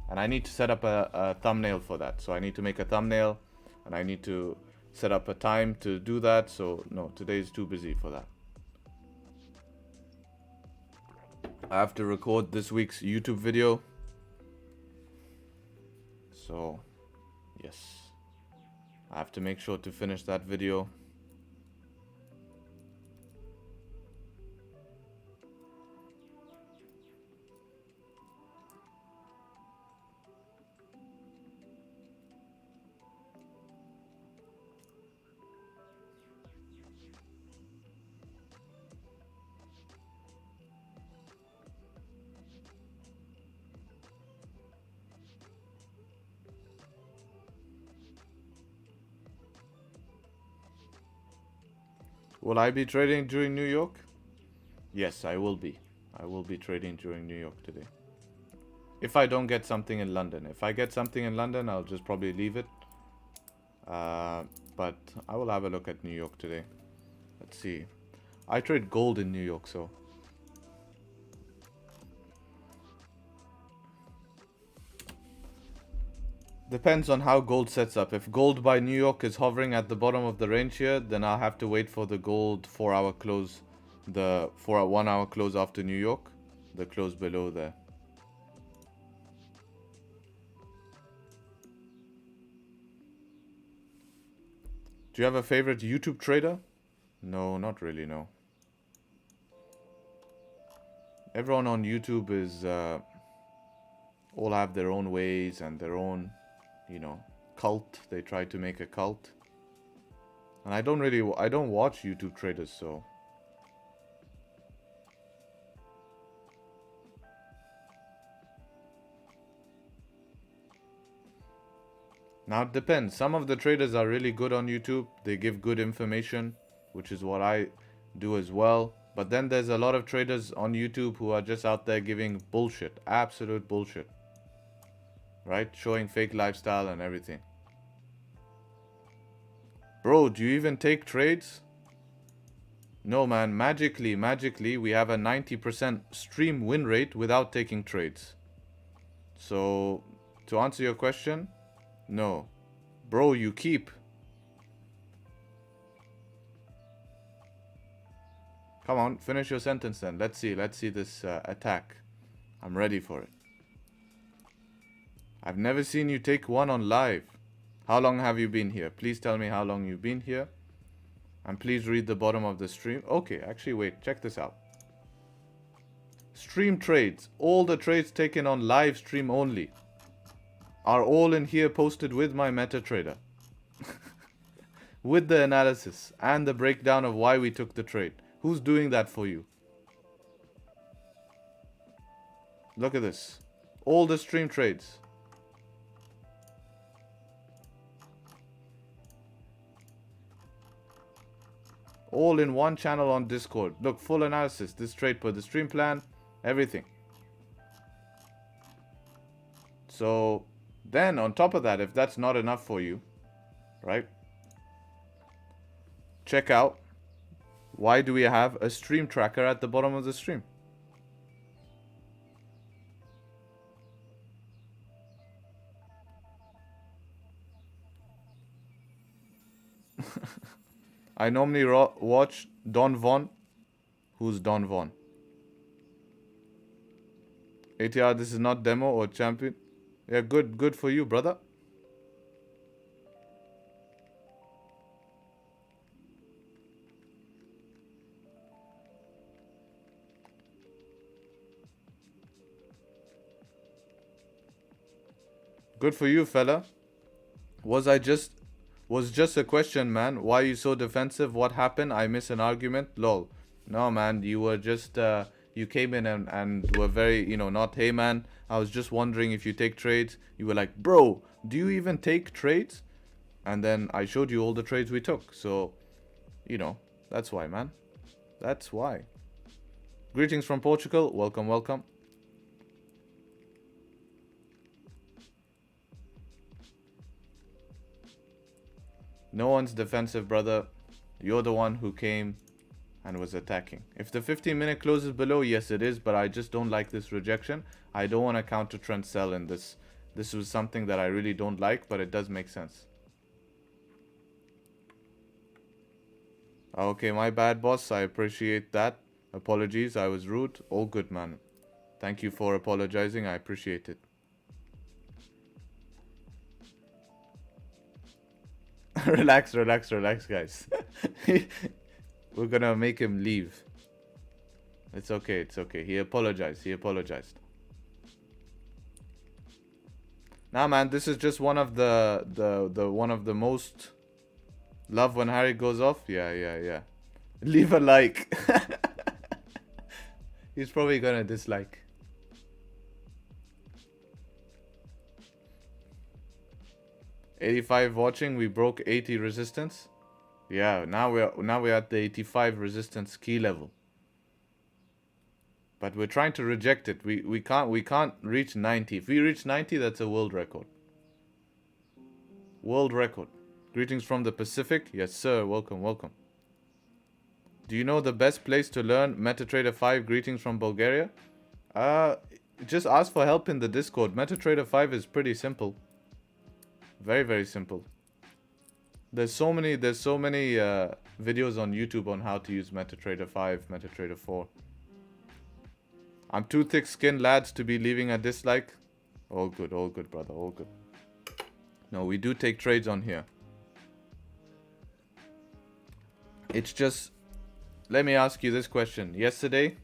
And I need to set up a thumbnail for that. So I need to make a thumbnail, and I need to set up a time to do that. So no, today is too busy for that. I have to record this week's YouTube video. So, yes. I have to make sure to finish that video. Will I be trading during New York? Yes, I will be. I will be trading during New York today. If I don't get something in London. If I get something in London, I'll just probably leave it. But I will have a look at New York today. Let's see. I trade gold in New York, so... Depends on how gold sets up. If gold by New York is hovering at the bottom of the range here, then I'll have to wait for the gold 4-hour close. For a 1-hour close after New York. The close below there. Do you have a favorite YouTube trader? No, not really, no. Everyone on YouTube is... all have their own ways and their own... you know, cult. They try to make a cult. And I don't watch YouTube traders, so... Now it depends. Some of the traders are really good on YouTube. They give good information, which is what I do as well. But then there's a lot of traders on YouTube who are just out there giving bullshit. Absolute bullshit. Right? Showing fake lifestyle and everything. Bro, do you even take trades? No, man. Magically, we have a 90% stream win rate without taking trades. So, to answer your question, no. Bro, you keep. Come on, finish your sentence then. Let's see this attack. I'm ready for it. I've never seen you take one on live. How long have you been here? Please tell me how long you've been here. And please read the bottom of the stream. Okay, actually wait, check this out. Stream trades. All the trades taken on live stream only are all in here posted with my MetaTrader. With the analysis and the breakdown of why we took the trade. Who's doing that for you? Look at this. All the stream trades. All in one channel on Discord. Look, full analysis. This trade per the stream plan. Everything. So, then on top of that, if that's not enough for you, right? Check out, why do we have a stream tracker at the bottom of the stream? I normally watch Don Von. Who's Don Von? ATR, this is not demo or champion. Yeah, good for you, brother. Good for you, fella. Was just a question, man. Why are you so defensive? What happened? I miss an argument? Lol. No, man. You were just... you came in and were very, not, hey, man, I was just wondering if you take trades. You were like, bro, do you even take trades? And then I showed you all the trades we took. So, you know, that's why, man. That's why. Greetings from Portugal. Welcome, welcome. No one's defensive, brother. You're the one who came and was attacking. If the 15-minute closes below, yes, it is. But I just don't like this rejection. I don't want to counter trend sell in this. This was something that I really don't like, but it does make sense. Okay, my bad, boss. I appreciate that. Apologies, I was rude. All good, man. Thank you for apologizing. I appreciate it. Relax, relax, relax, guys. We're gonna make him leave. It's okay, it's okay. He apologized. He apologized. Nah, man, this is just one of the most love when Harry goes off. Yeah. Leave a like. He's probably gonna dislike. $85 watching. We broke 80 resistance. Yeah, now we're at the 85 resistance key level. But we're trying to reject it. We can't reach 90. If we reach 90, that's a world record. World record. Greetings from the Pacific. Yes, sir. Welcome, welcome. Do you know the best place to learn MetaTrader 5? Greetings from Bulgaria. Just ask for help in the Discord. MetaTrader 5 is pretty simple. Very, very simple. There's so many videos on YouTube on how to use MetaTrader 5, MetaTrader 4. I'm too thick-skinned, lads, to be leaving a dislike. All good, brother, all good. No, we do take trades on here. It's just, let me ask you this question. Yesterday,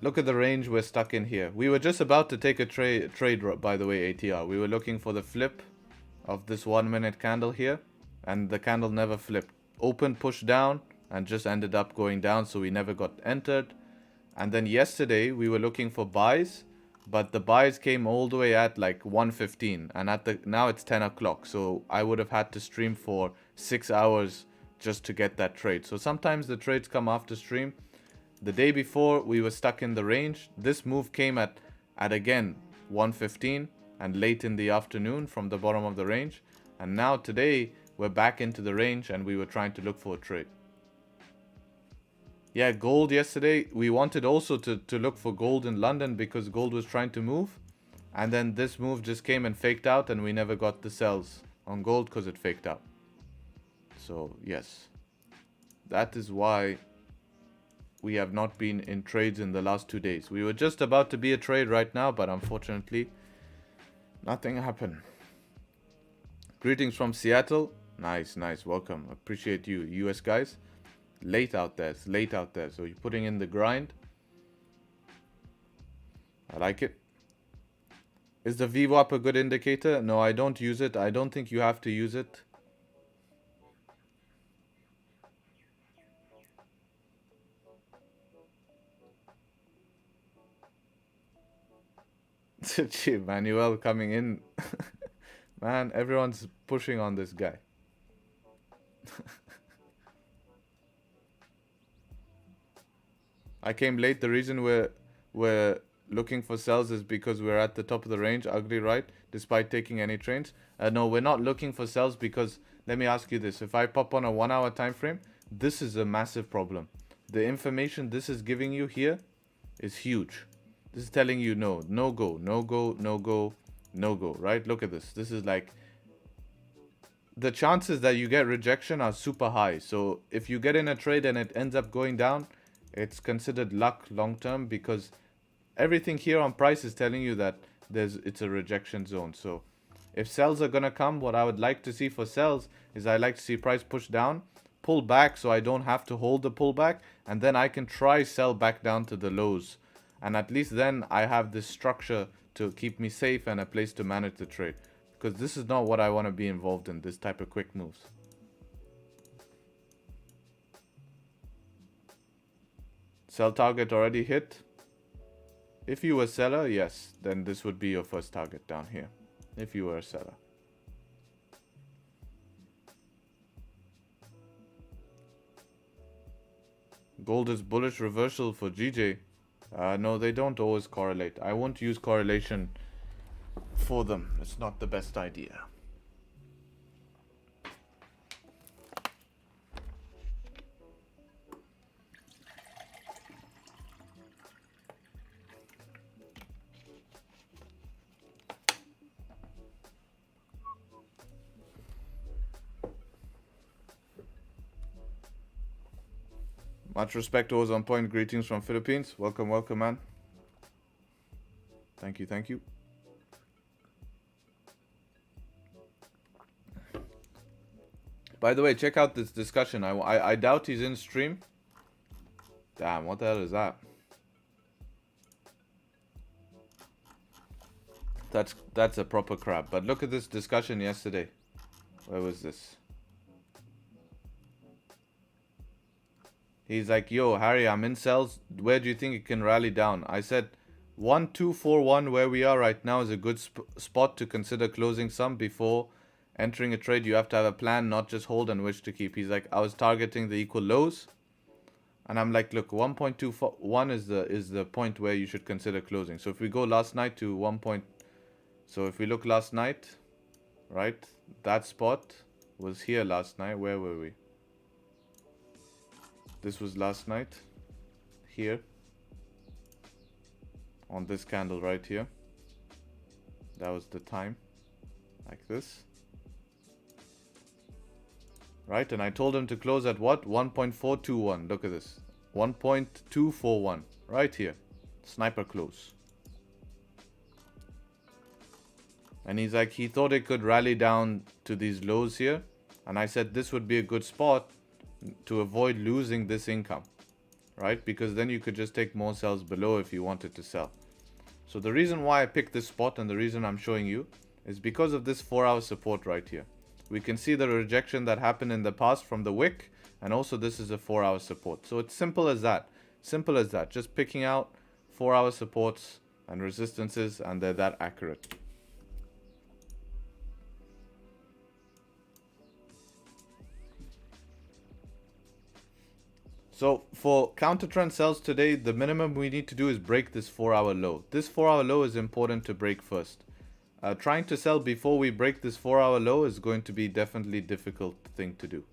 look at the range we're stuck in here. We were just about to take a trade, by the way, ATR. We were looking for the flip of this 1 minute candle here, and the candle never flipped. Open, push down, and just ended up going down, so we never got entered. And then yesterday we were looking for buys, but the buys came all the way at like 1:15, and now it's 10 o'clock. So I would have had to stream for 6 hours just to get that trade. So sometimes the trades come after stream. The day before we were stuck in the range. This move came at again 1:15 and late in the afternoon from the bottom of the range. And now today we're back into the range and we were trying to look for a trade. Yeah, gold yesterday, we wanted also to look for gold in London because gold was trying to move. And then this move just came and faked out and we never got the sells on gold because it faked out. So, yes. That is why we have not been in trades in the last 2 days. We were just about to be a trade right now, but unfortunately, nothing happened. Greetings from Seattle. Nice, nice. Welcome. Appreciate you, US guys. Late out there. It's late out there. So you're putting in the grind. I like it. Is the VWAP a good indicator? No, I don't use it. I don't think you have to use it. Manuel coming in. Man, everyone's pushing on this guy. I came late. The reason we're looking for sells is because we're at the top of the range. Ugly, right? Despite taking any trades. No, we're not looking for sells because, let me ask you this. If I pop on a 1 hour time frame, this is a massive problem. The information this is giving you here is huge. This is telling you no go, no go, no go, no go, right? Look at this. This is like, the chances that you get rejection are super high. So if you get in a trade and it ends up going down, it's considered luck long term because everything here on price is telling you that it's a rejection zone. So if sells are gonna come, what I would like to see for sells is I like to see price push down, pull back so I don't have to hold the pullback, and then I can try sell back down to the lows. And at least then I have this structure to keep me safe and a place to manage the trade. Because this is not what I want to be involved in, this type of quick moves. Sell target already hit. If you were a seller, yes, then this would be your first target down here. If you were a seller. Gold is bullish reversal for GJ. No, they don't always correlate. I won't use correlation for them. It's not the best idea. Much respect, always on point. Greetings from Philippines. Welcome, welcome, man. Thank you, thank you. By the way, check out this discussion. I doubt he's in stream. Damn, what the hell is that? That's a proper crap. But look at this discussion yesterday. Where was this? He's like, yo, Harry, I'm in sells. Where do you think it can rally down? I said, 1241 where we are right now is a good spot to consider closing some. Before entering a trade, you have to have a plan, not just hold and wish to keep. He's like, I was targeting the equal lows. And I'm like, look, 1.21 is the point where you should consider closing. So if we go last night to 1. So if we look last night, right? That spot was here last night. Where were we? This was last night. Here. On this candle right here. That was the time. Like this. Right? And I told him to close at what? 1.421. Look at this. 1.241. Right here. Sniper close. And he's like, he thought it could rally down to these lows here. And I said this would be a good spot to avoid losing this income. Right? Because then you could just take more sells below if you wanted to sell. So the reason why I picked this spot and the reason I'm showing you is because of this 4-hour support right here. We can see the rejection that happened in the past from the wick. And also this is a 4-hour support. So it's simple as that. Simple as that. Just picking out 4-hour supports and resistances, and they're that accurate. So for counter trend sells today, the minimum we need to do is break this 4-hour low. This 4-hour low is important to break first. Trying to sell before we break this 4-hour low is going to be definitely difficult thing to do.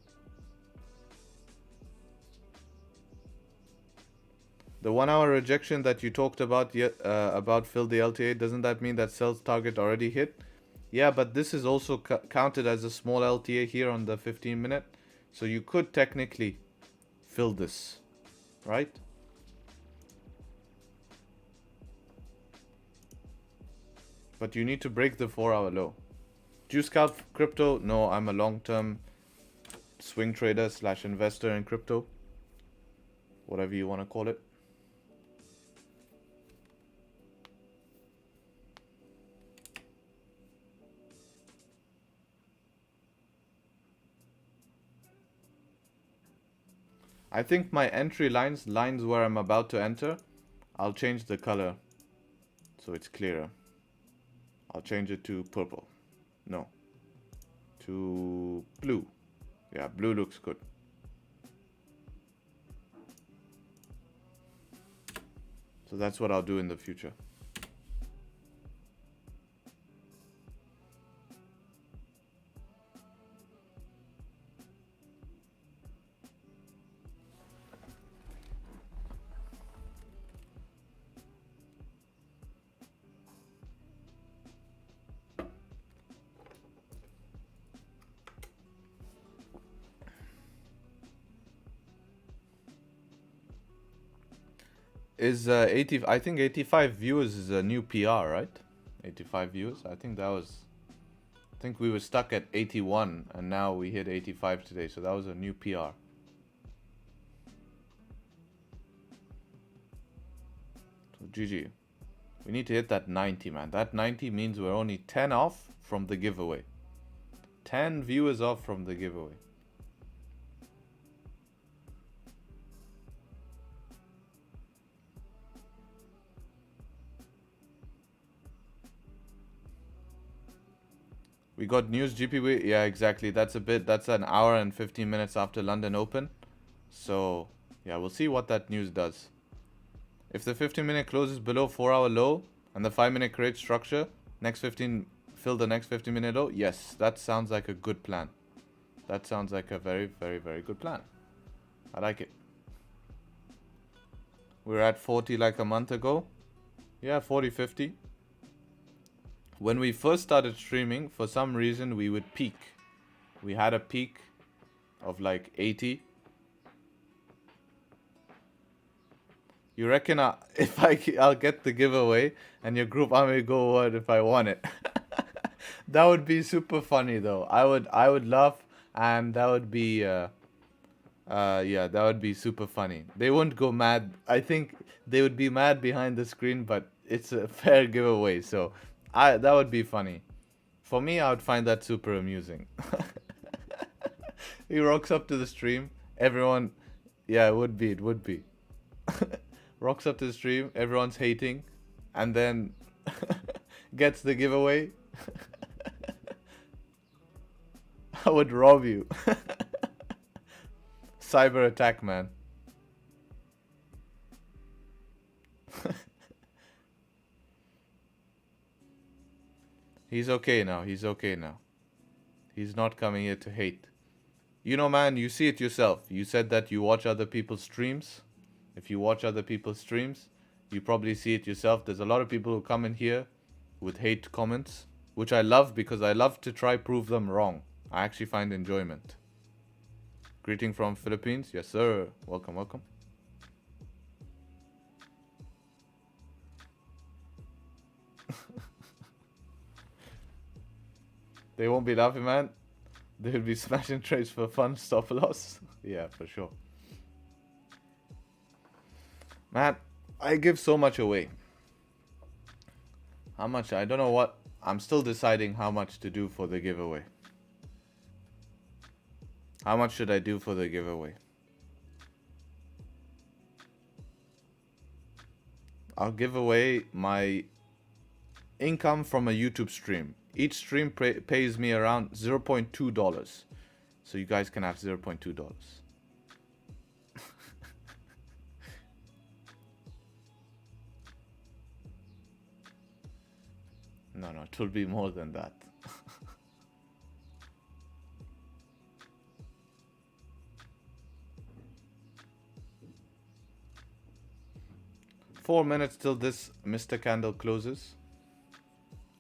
The 1-hour rejection that you talked about fill the LTA, doesn't that mean that sales target already hit? Yeah, but this is also counted as a small LTA here on the 15-minute. So you could technically fill this, right? But you need to break the 4-hour low. Do you scout crypto? No, I'm a long-term swing trader / investor in crypto. Whatever you want to call it. I think my entry lines where I'm about to enter, I'll change the color so it's clearer. I'll change it to purple. No. To blue. Yeah, blue looks good. So that's what I'll do in the future. Is 80? I think 85 views is a new PR, right? 85 views. I think that was. I think we were stuck at 81, and now we hit 85 today. So that was a new PR. So GG. We need to hit that 90, man. That 90 means we're only 10 off from the giveaway. 10 viewers off from the giveaway. We got news Gbpjpy. Yeah, exactly. That's an hour and 15 minutes after London Open. So Yeah, we'll see what that news does. If the 15-minute closes below 4-hour low and the 5-minute creates structure, fill the next 15-minute low. Yes, that sounds like a good plan. That sounds like a very, very, very good plan. I like it. We're at 40 like a month ago. Yeah, 40, 50. When we first started streaming, for some reason, we would peak. We had a peak of like 80. You reckon I'll get the giveaway and your group I may go what if I won it? That would be super funny though. I would laugh, and that would be yeah, that would be super funny. They wouldn't go mad. I think they would be mad behind the screen, but it's a fair giveaway, so that would be funny. For me, I would find that super amusing. He rocks up to the stream. Everyone, yeah, it would be. Rocks up to the stream, everyone's hating, and then gets the giveaway. I would rob you. Cyber attack, man. He's okay now. He's okay now. He's not coming here to hate. You know, man, you see it yourself. You said that you watch other people's streams. If you watch other people's streams, you probably see it yourself. There's a lot of people who come in here with hate comments, which I love because I love to try prove them wrong. I actually find enjoyment. Greeting from Philippines. Yes, sir. Welcome, welcome. They won't be laughing, man. They'll be smashing trades for fun, stop loss. Yeah, for sure. Man, I give so much away. How much? I don't know what. I'm still deciding how much to do for the giveaway. How much should I do for the giveaway? I'll give away my income from a YouTube stream. Each stream pays me around $0.2. So you guys can have $0.2. No, it will be more than that. Four minutes till this Mr. Candle closes.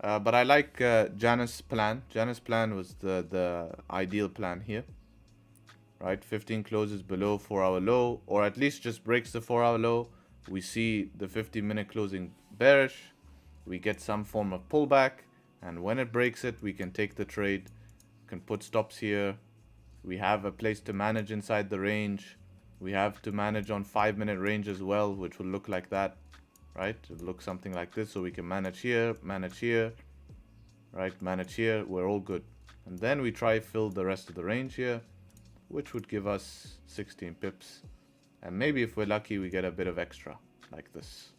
But I like Janus' plan. Janus' plan was the ideal plan here. Right, 15 closes below 4-hour low, or at least just breaks the 4-hour low. We see the 50-minute closing bearish. We get some form of pullback, and when it breaks it, we can take the trade. Can put stops here. We have a place to manage inside the range. We have to manage on 5-minute range as well, which will look like that, right? It'll look something like this. So we can manage here, right? Manage here. We're all good. And then we try fill the rest of the range here, which would give us 16 pips. And maybe if we're lucky, we get a bit of extra like this.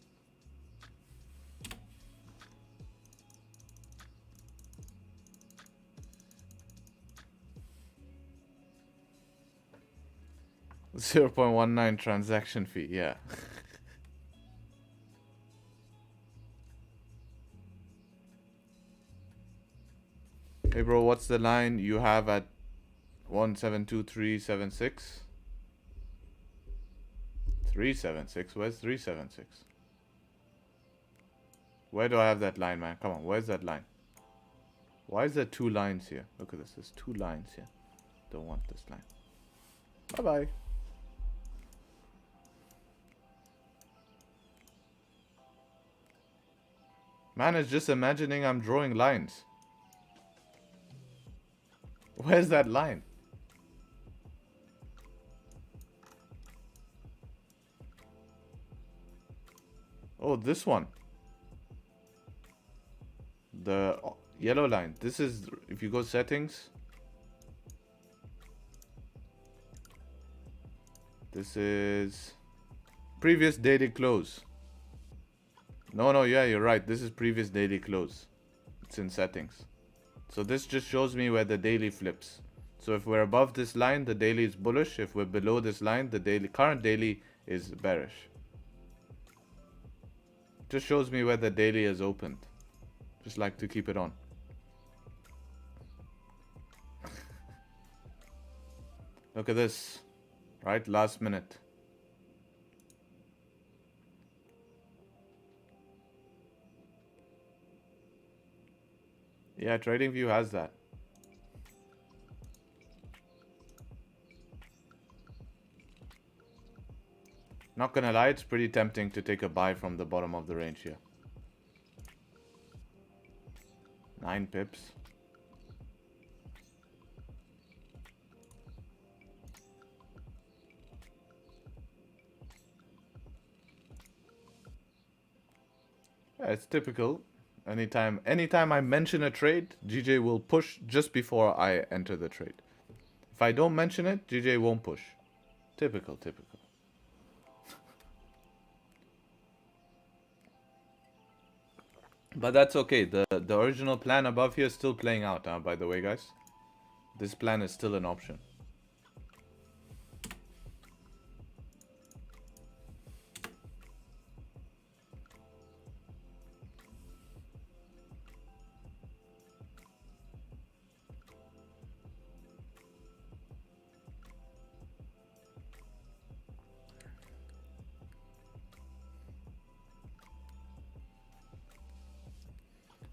$0.19 transaction fee, yeah. Hey bro, what's the line you have at 172376? 376? Where's 376? Where do I have that line, man? Come on, where's that line? Why is there two lines here? Look at this, there's two lines here. Don't want this line. Bye-bye. Man is just imagining I'm drawing lines. Where's that line? Oh, this one. The yellow line. This is, if you go settings. This is previous daily close. No, yeah, you're right. This is previous daily close. It's in settings. So this just shows me where the daily flips. So if we're above this line, the daily is bullish. If we're below this line, the current daily is bearish. Just shows me where the daily is opened. Just like to keep it on. Look at this, right? Last minute. Yeah, Tradingview has that. Not gonna lie, it's pretty tempting to take a buy from the bottom of the range here. 9 pips. Yeah, it's typical. Anytime I mention a trade, GJ will push just before I enter the trade. If I don't mention it, GJ won't push. Typical. But that's okay. The original plan above here is still playing out, by the way, guys. This plan is still an option.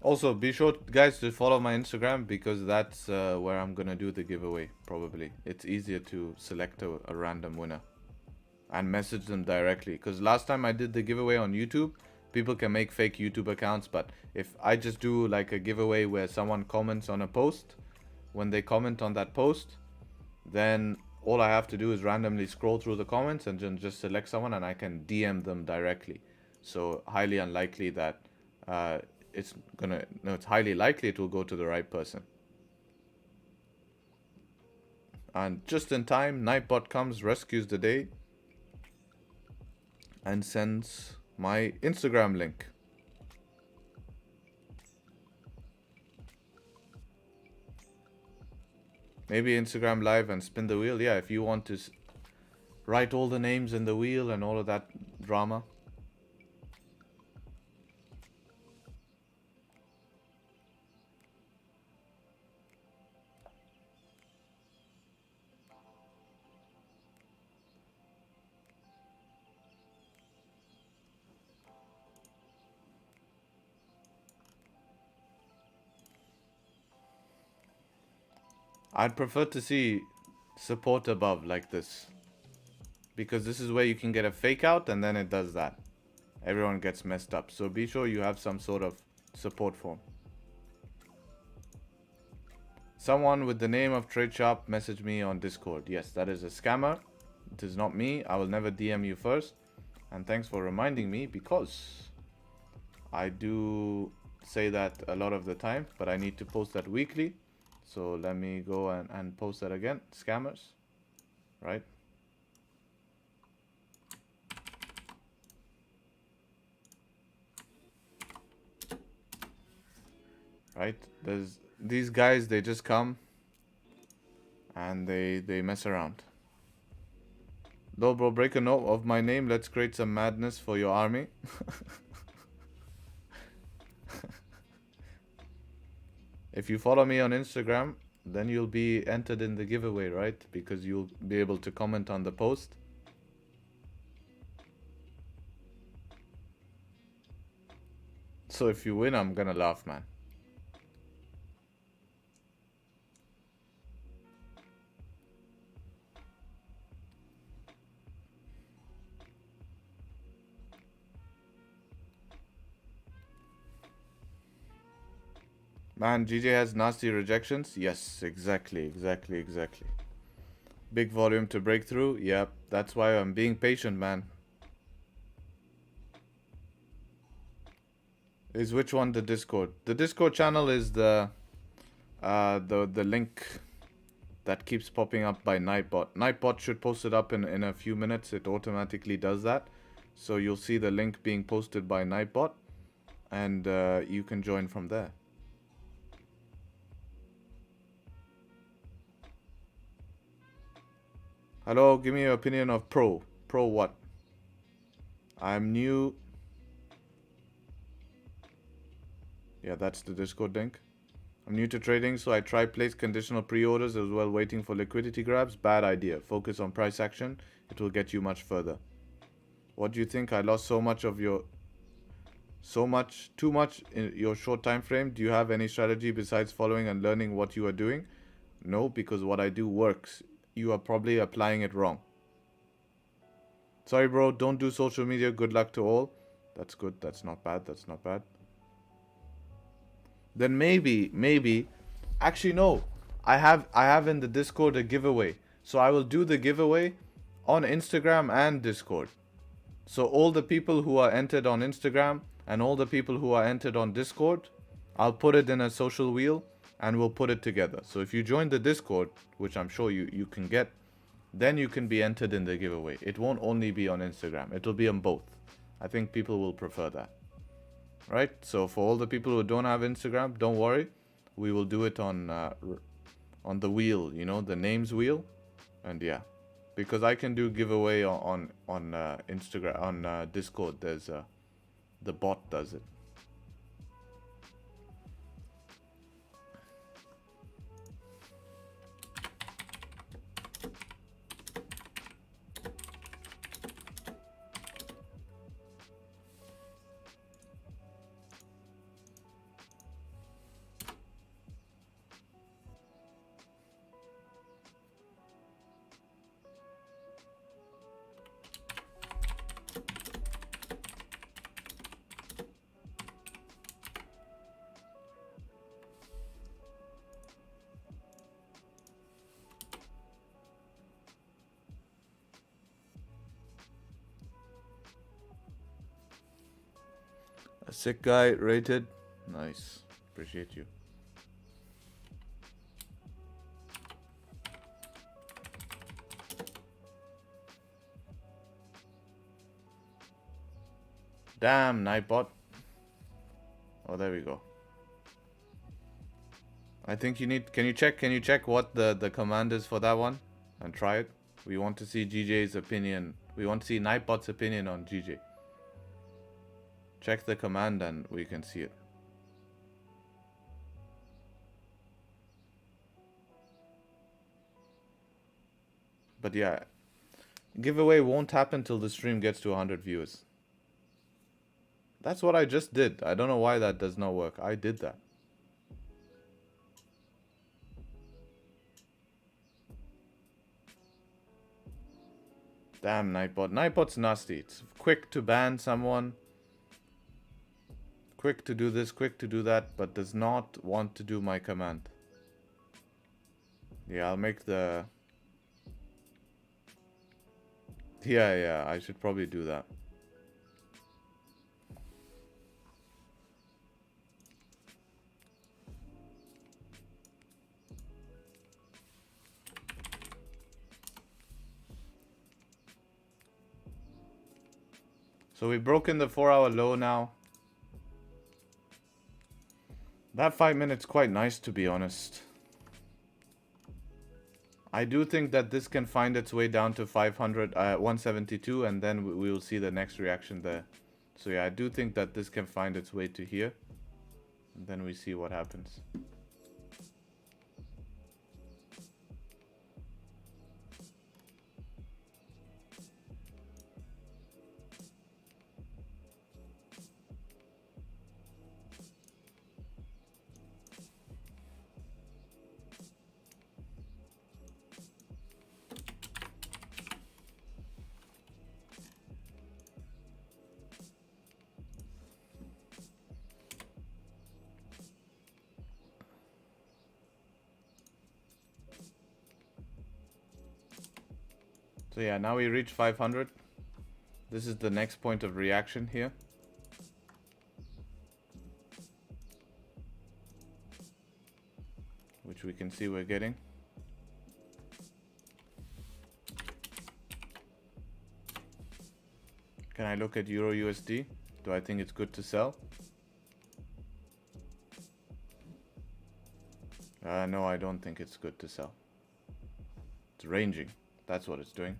Also, be sure, guys, to follow my Instagram because that's where I'm gonna do the giveaway, probably. It's easier to select a random winner and message them directly. Because last time I did the giveaway on YouTube, people can make fake YouTube accounts. But if I just do like a giveaway where someone comments on a post, when they comment on that post, then all I have to do is randomly scroll through the comments and then just select someone and I can DM them directly. So highly unlikely that it's highly likely it will go to the right person. And just in time, Nightbot comes, rescues the day, and sends my Instagram link. Maybe Instagram live and spin the wheel. Yeah, if you want to write all the names in the wheel and all of that drama. I'd prefer to see support above like this. Because this is where you can get a fake out and then it does that. Everyone gets messed up. So be sure you have some sort of support form. Someone with the name of Tradesharpe messaged me on Discord. Yes, that is a scammer. It is not me. I will never DM you first. And thanks for reminding me because I do say that a lot of the time, but I need to post that weekly. So let me go and post that again. Scammers, right? Right? There's these guys, they just come and they mess around. Low bro, break a note of my name. Let's create some madness for your army. If you follow me on Instagram, then you'll be entered in the giveaway, right? Because you'll be able to comment on the post. So if you win, I'm gonna laugh, man. Man, GJ has nasty rejections. Yes, exactly. Big volume to break through. Yep, that's why I'm being patient, man. Is which one the Discord? The Discord channel is the link that keeps popping up by Nightbot. Nightbot should post it up in a few minutes. It automatically does that. So you'll see the link being posted by Nightbot and you can join from there. Hello, give me your opinion of pro. Pro what? I'm new. Yeah, that's the Discord link. I'm new to trading, so I try place conditional pre-orders as well, waiting for liquidity grabs. Bad idea. Focus on price action. It will get you much further. What do you think? I lost so much of your... too much in your short time frame. Do you have any strategy besides following and learning what you are doing? No, because what I do works. You are probably applying it wrong. Sorry, bro. Don't do social media. Good luck to all. That's good. That's not bad. That's not bad. Then maybe, actually no. I have in the Discord a giveaway. So I will do the giveaway on Instagram and Discord. So all the people who are entered on Instagram and all the people who are entered on Discord, I'll put it in a social wheel and we'll put it together. So if you join the Discord, which I'm sure you can get, then you can be entered in the giveaway. It won't only be on Instagram. It will be on both. I think people will prefer that. Right? So for all the people who don't have Instagram, don't worry. We will do it on the wheel, you know, the names wheel. And yeah, because I can do giveaway on Instagram, on Discord. There's the bot does it. A sick guy rated. Nice. Appreciate you. Damn, Nightbot. Oh, there we go. I think you need... Can you check what the command is for that one? And try it. We want to see GJ's opinion. We want to see Nightbot's opinion on GJ. Check the command and we can see it. But yeah, giveaway won't happen till the stream gets to 100 viewers. That's what I just did. I don't know why that does not work. I did that. Damn, Nightbot. Nightbot's nasty. It's quick to ban someone. Quick to do this, quick to do that, but does not want to do my command. Yeah, I'll make the... Yeah, I should probably do that. So we've broken the 4-hour low now. That 5 minutes quite nice, to be honest. I do think that this can find its way down to 172, and then we will see the next reaction there. So yeah, I do think that this can find its way to here. And then we see what happens. So yeah, now we reach 500. This is the next point of reaction here. Which we can see we're getting. Can I look at Euro USD? Do I think it's good to sell? No, I don't think it's good to sell. It's ranging. That's what it's doing.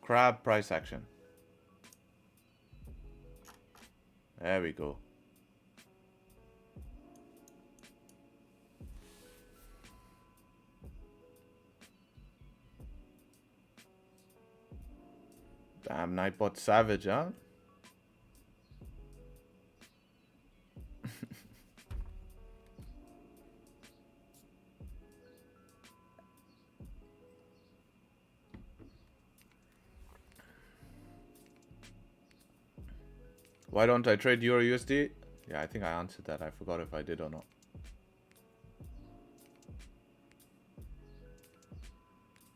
Crab price action. There we go. Damn, Nightbot savage, huh? Why don't I trade Euro USD? Yeah, I think I answered that. I forgot if I did or not.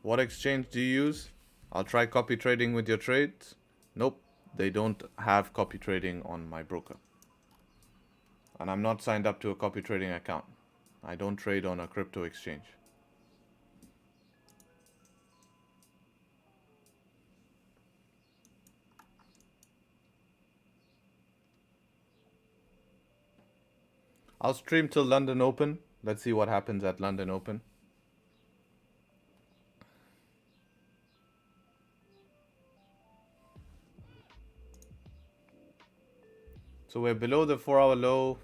What exchange do you use? I'll try copy trading with your trades. Nope, they don't have copy trading on my broker. And I'm not signed up to a copy trading account. I don't trade on a crypto exchange. I'll stream till London Open. Let's see what happens at London Open. So we're below the 4-hour low.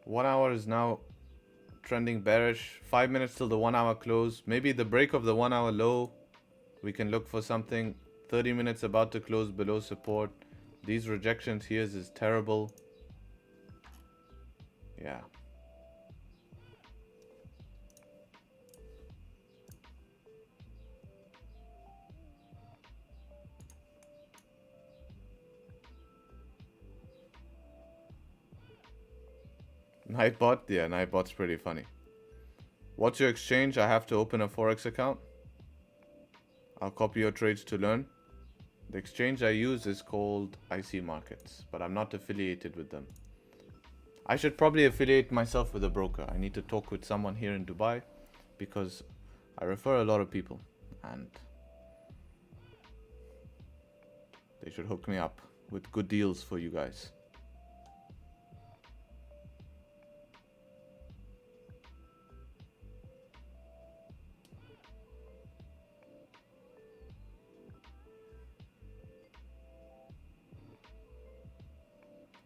1 hour is now trending bearish. 5 minutes till the 1 hour close. Maybe the break of the 1 hour low. We can look for something. 30 minutes about to close below support. These rejections here is terrible. Yeah. Nightbot? Yeah, Nightbot's pretty funny. What's your exchange? I have to open a Forex account. I'll copy your trades to learn. The exchange I use is called IC Markets, but I'm not affiliated with them. I should probably affiliate myself with a broker. I need to talk with someone here in Dubai because I refer a lot of people and they should hook me up with good deals for you guys.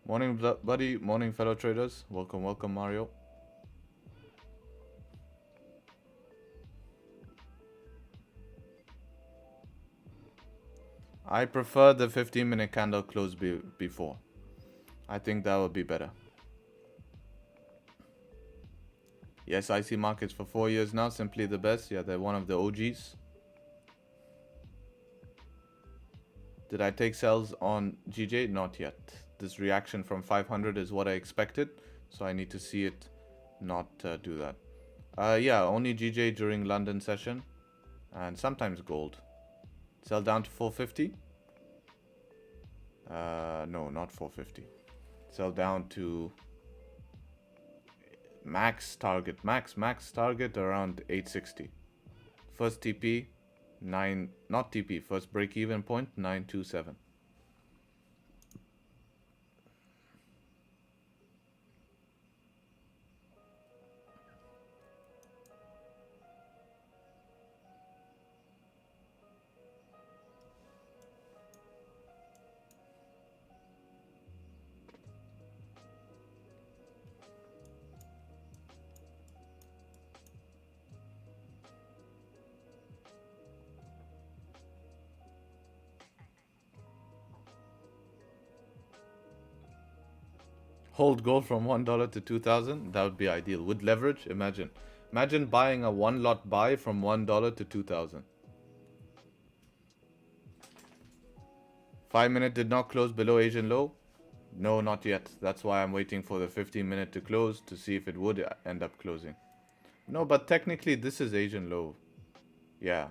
Morning, buddy. Morning, fellow traders. Welcome, welcome, Mario. I prefer the 15-minute candle close before. I think that would be better. Yes, IC Markets for 4 years now. Simply the best. Yeah, they're one of the OGs. Did I take sells on GJ? Not yet. This reaction from 500 is what I expected. So I need to see it not do that. Yeah, only GJ during London session. And sometimes gold. Sell down to 450? No, not 450. Sell down to max target around 860. First TP 9, not TP, first break even point 927. Hold gold from $1 to 2,000. That would be ideal. With leverage, imagine buying a one lot buy from $1 to 2,000. 5 minute did not close below Asian low. No, not yet. That's why I'm waiting for the 15-minute to close to see if it would end up closing. No, but technically this is Asian low. Yeah,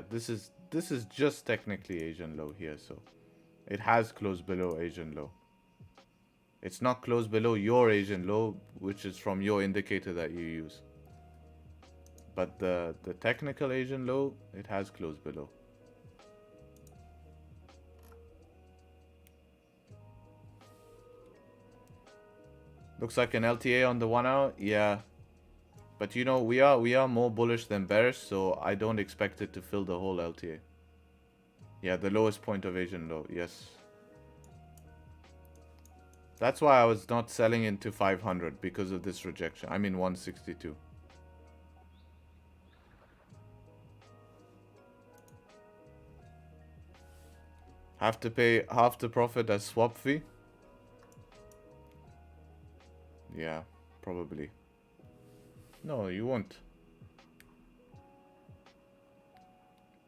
this is just technically Asian low here, so it has closed below Asian low. It's not closed below your Asian low, which is from your indicator that you use. But the technical Asian low, it has closed below. Looks like an LTA on the 1 hour. Yeah. But you know, we are more bullish than bearish, so I don't expect it to fill the whole LTA. Yeah, the lowest point of Asian low, yes. That's why I was not selling into 500 because of this rejection. I mean 162. Have to pay half the profit as swap fee? Yeah, probably. No, you won't.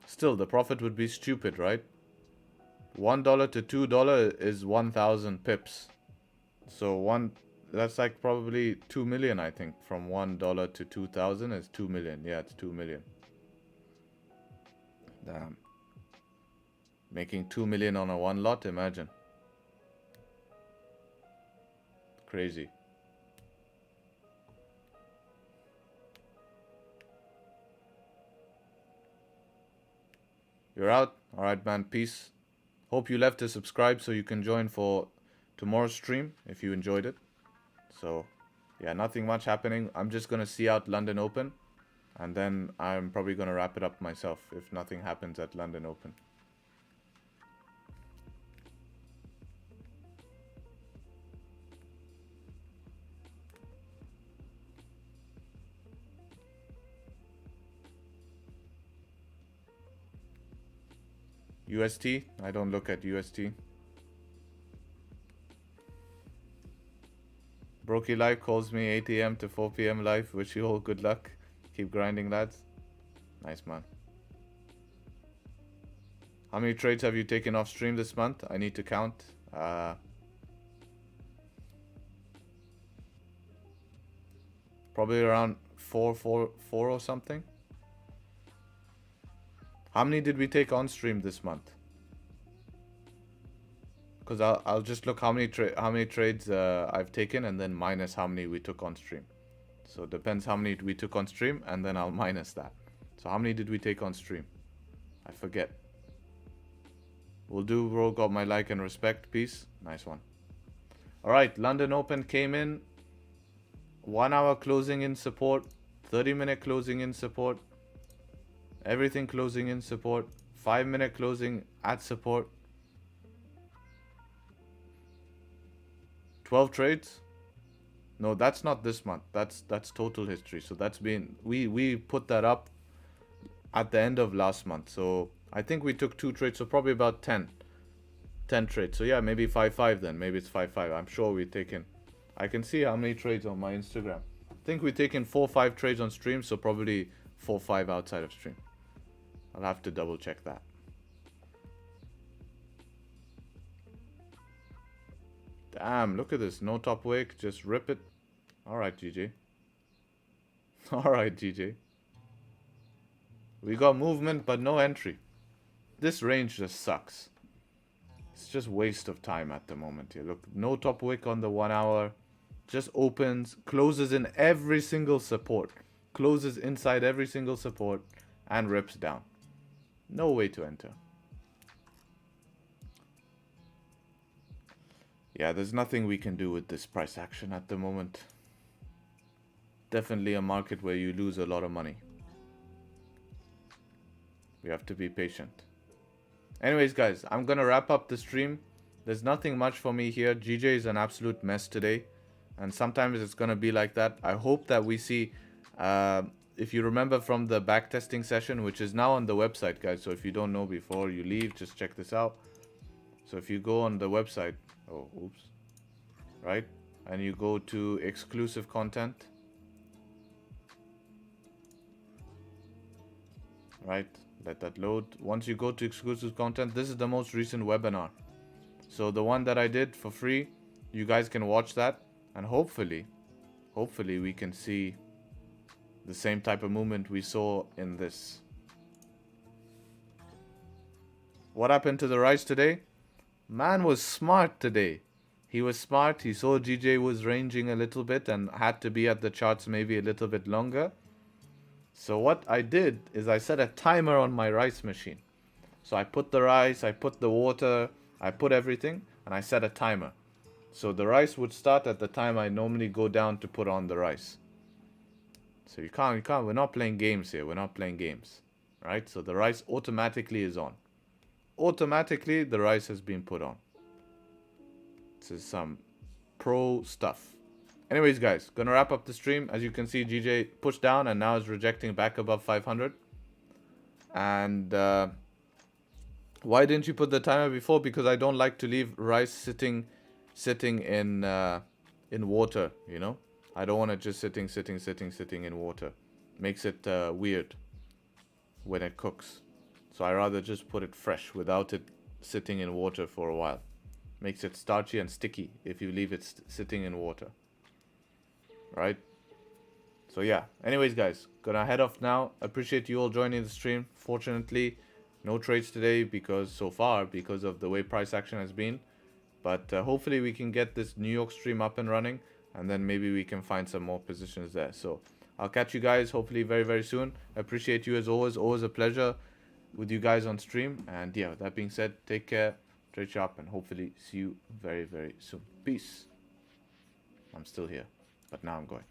Still, the profit would be stupid, right? $1 to $2 is 1,000 pips. So that's like probably 2 million, I think. From $1 to 2,000 is 2 million. Yeah, it's 2 million. Damn. Making 2 million on a one lot, imagine. Crazy. You're out? Alright, man. Peace. Hope you left a subscribe so you can join for tomorrow's stream if you enjoyed it. So, yeah, nothing much happening. I'm just going to see out London Open. And then I'm probably going to wrap it up myself if nothing happens at London Open. UST? I don't look at UST. Brokey Live calls me 8 AM to 4 PM live. Wish you all good luck. Keep grinding, lads. Nice, man. How many trades have you taken off stream this month? I need to count. Probably around four or something. How many did we take on stream this month? Because I'll just look how many trades I've taken and then minus how many we took on stream. So it depends how many we took on stream and then I'll minus that. So how many did we take on stream? I forget. Will do, bro. Got my like and respect. Peace. Nice one. Alright, London Open came in. 1 hour closing in support. 30-minute closing in support. Everything closing in support. 5-minute closing at support. 12 trades? No, that's not this month. That's total history. So that's been we put that up at the end of last month. So I think we took 2 trades, so probably about 10 trades. So yeah, maybe 5-5 then. Maybe it's 5-5. I'm sure we've taken. I can see how many trades on my Instagram. I think we've taken 4-5 trades on stream, so probably 4-5 outside of stream. I'll have to double check that. Damn, look at this. No top wick. Just rip it. Alright, GG. Alright, GG. We got movement, but no entry. This range just sucks. It's just waste of time at the moment here. Look, no top wick on the 1 hour. Just opens, closes in every single support. Closes inside every single support and rips down. No way to enter. Yeah, there's nothing we can do with this price action at the moment. Definitely a market where you lose a lot of money. We have to be patient. Anyways, guys, I'm gonna wrap up the stream. There's nothing much for me here. GJ is an absolute mess today. And sometimes it's gonna be like that. I hope that we see... if you remember from the backtesting session, which is now on the website, guys. So if you don't know before you leave, just check this out. So if you go on the website... Oh, oops. Right? And you go to exclusive content. Right? Let that load. Once you go to exclusive content, this is the most recent webinar. So the one that I did for free, you guys can watch that. And hopefully we can see the same type of movement we saw in this. What happened to the rise today? Man was smart today. He was smart. He saw GJ was ranging a little bit and had to be at the charts maybe a little bit longer. So what I did is I set a timer on my rice machine. So I put the rice, I put the water, I put everything, and I set a timer. So the rice would start at the time I normally go down to put on the rice. So you can't, we're not playing games here. We're not playing games, right? So the rice automatically is on. Automatically, the rice has been put on. This is some pro stuff. Anyways, guys, gonna wrap up the stream. As you can see, GJ pushed down and now is rejecting back above 500. And why didn't you put the timer before? Because I don't like to leave rice sitting in water, you know? I don't want it just sitting in water. Makes it weird when it cooks. So I rather just put it fresh without it sitting in water for a while. Makes it starchy and sticky if you leave it sitting in water. Right? So yeah. Anyways, guys, gonna head off now. Appreciate you all joining the stream. Fortunately, no trades today because of the way price action has been. But hopefully we can get this New York stream up and running. And then maybe we can find some more positions there. So I'll catch you guys hopefully very, very soon. Appreciate you as always. Always a pleasure with you guys on stream. And yeah, with that being said, take care, trade sharp, and hopefully see you very, very soon. Peace. I'm still here, but now I'm going.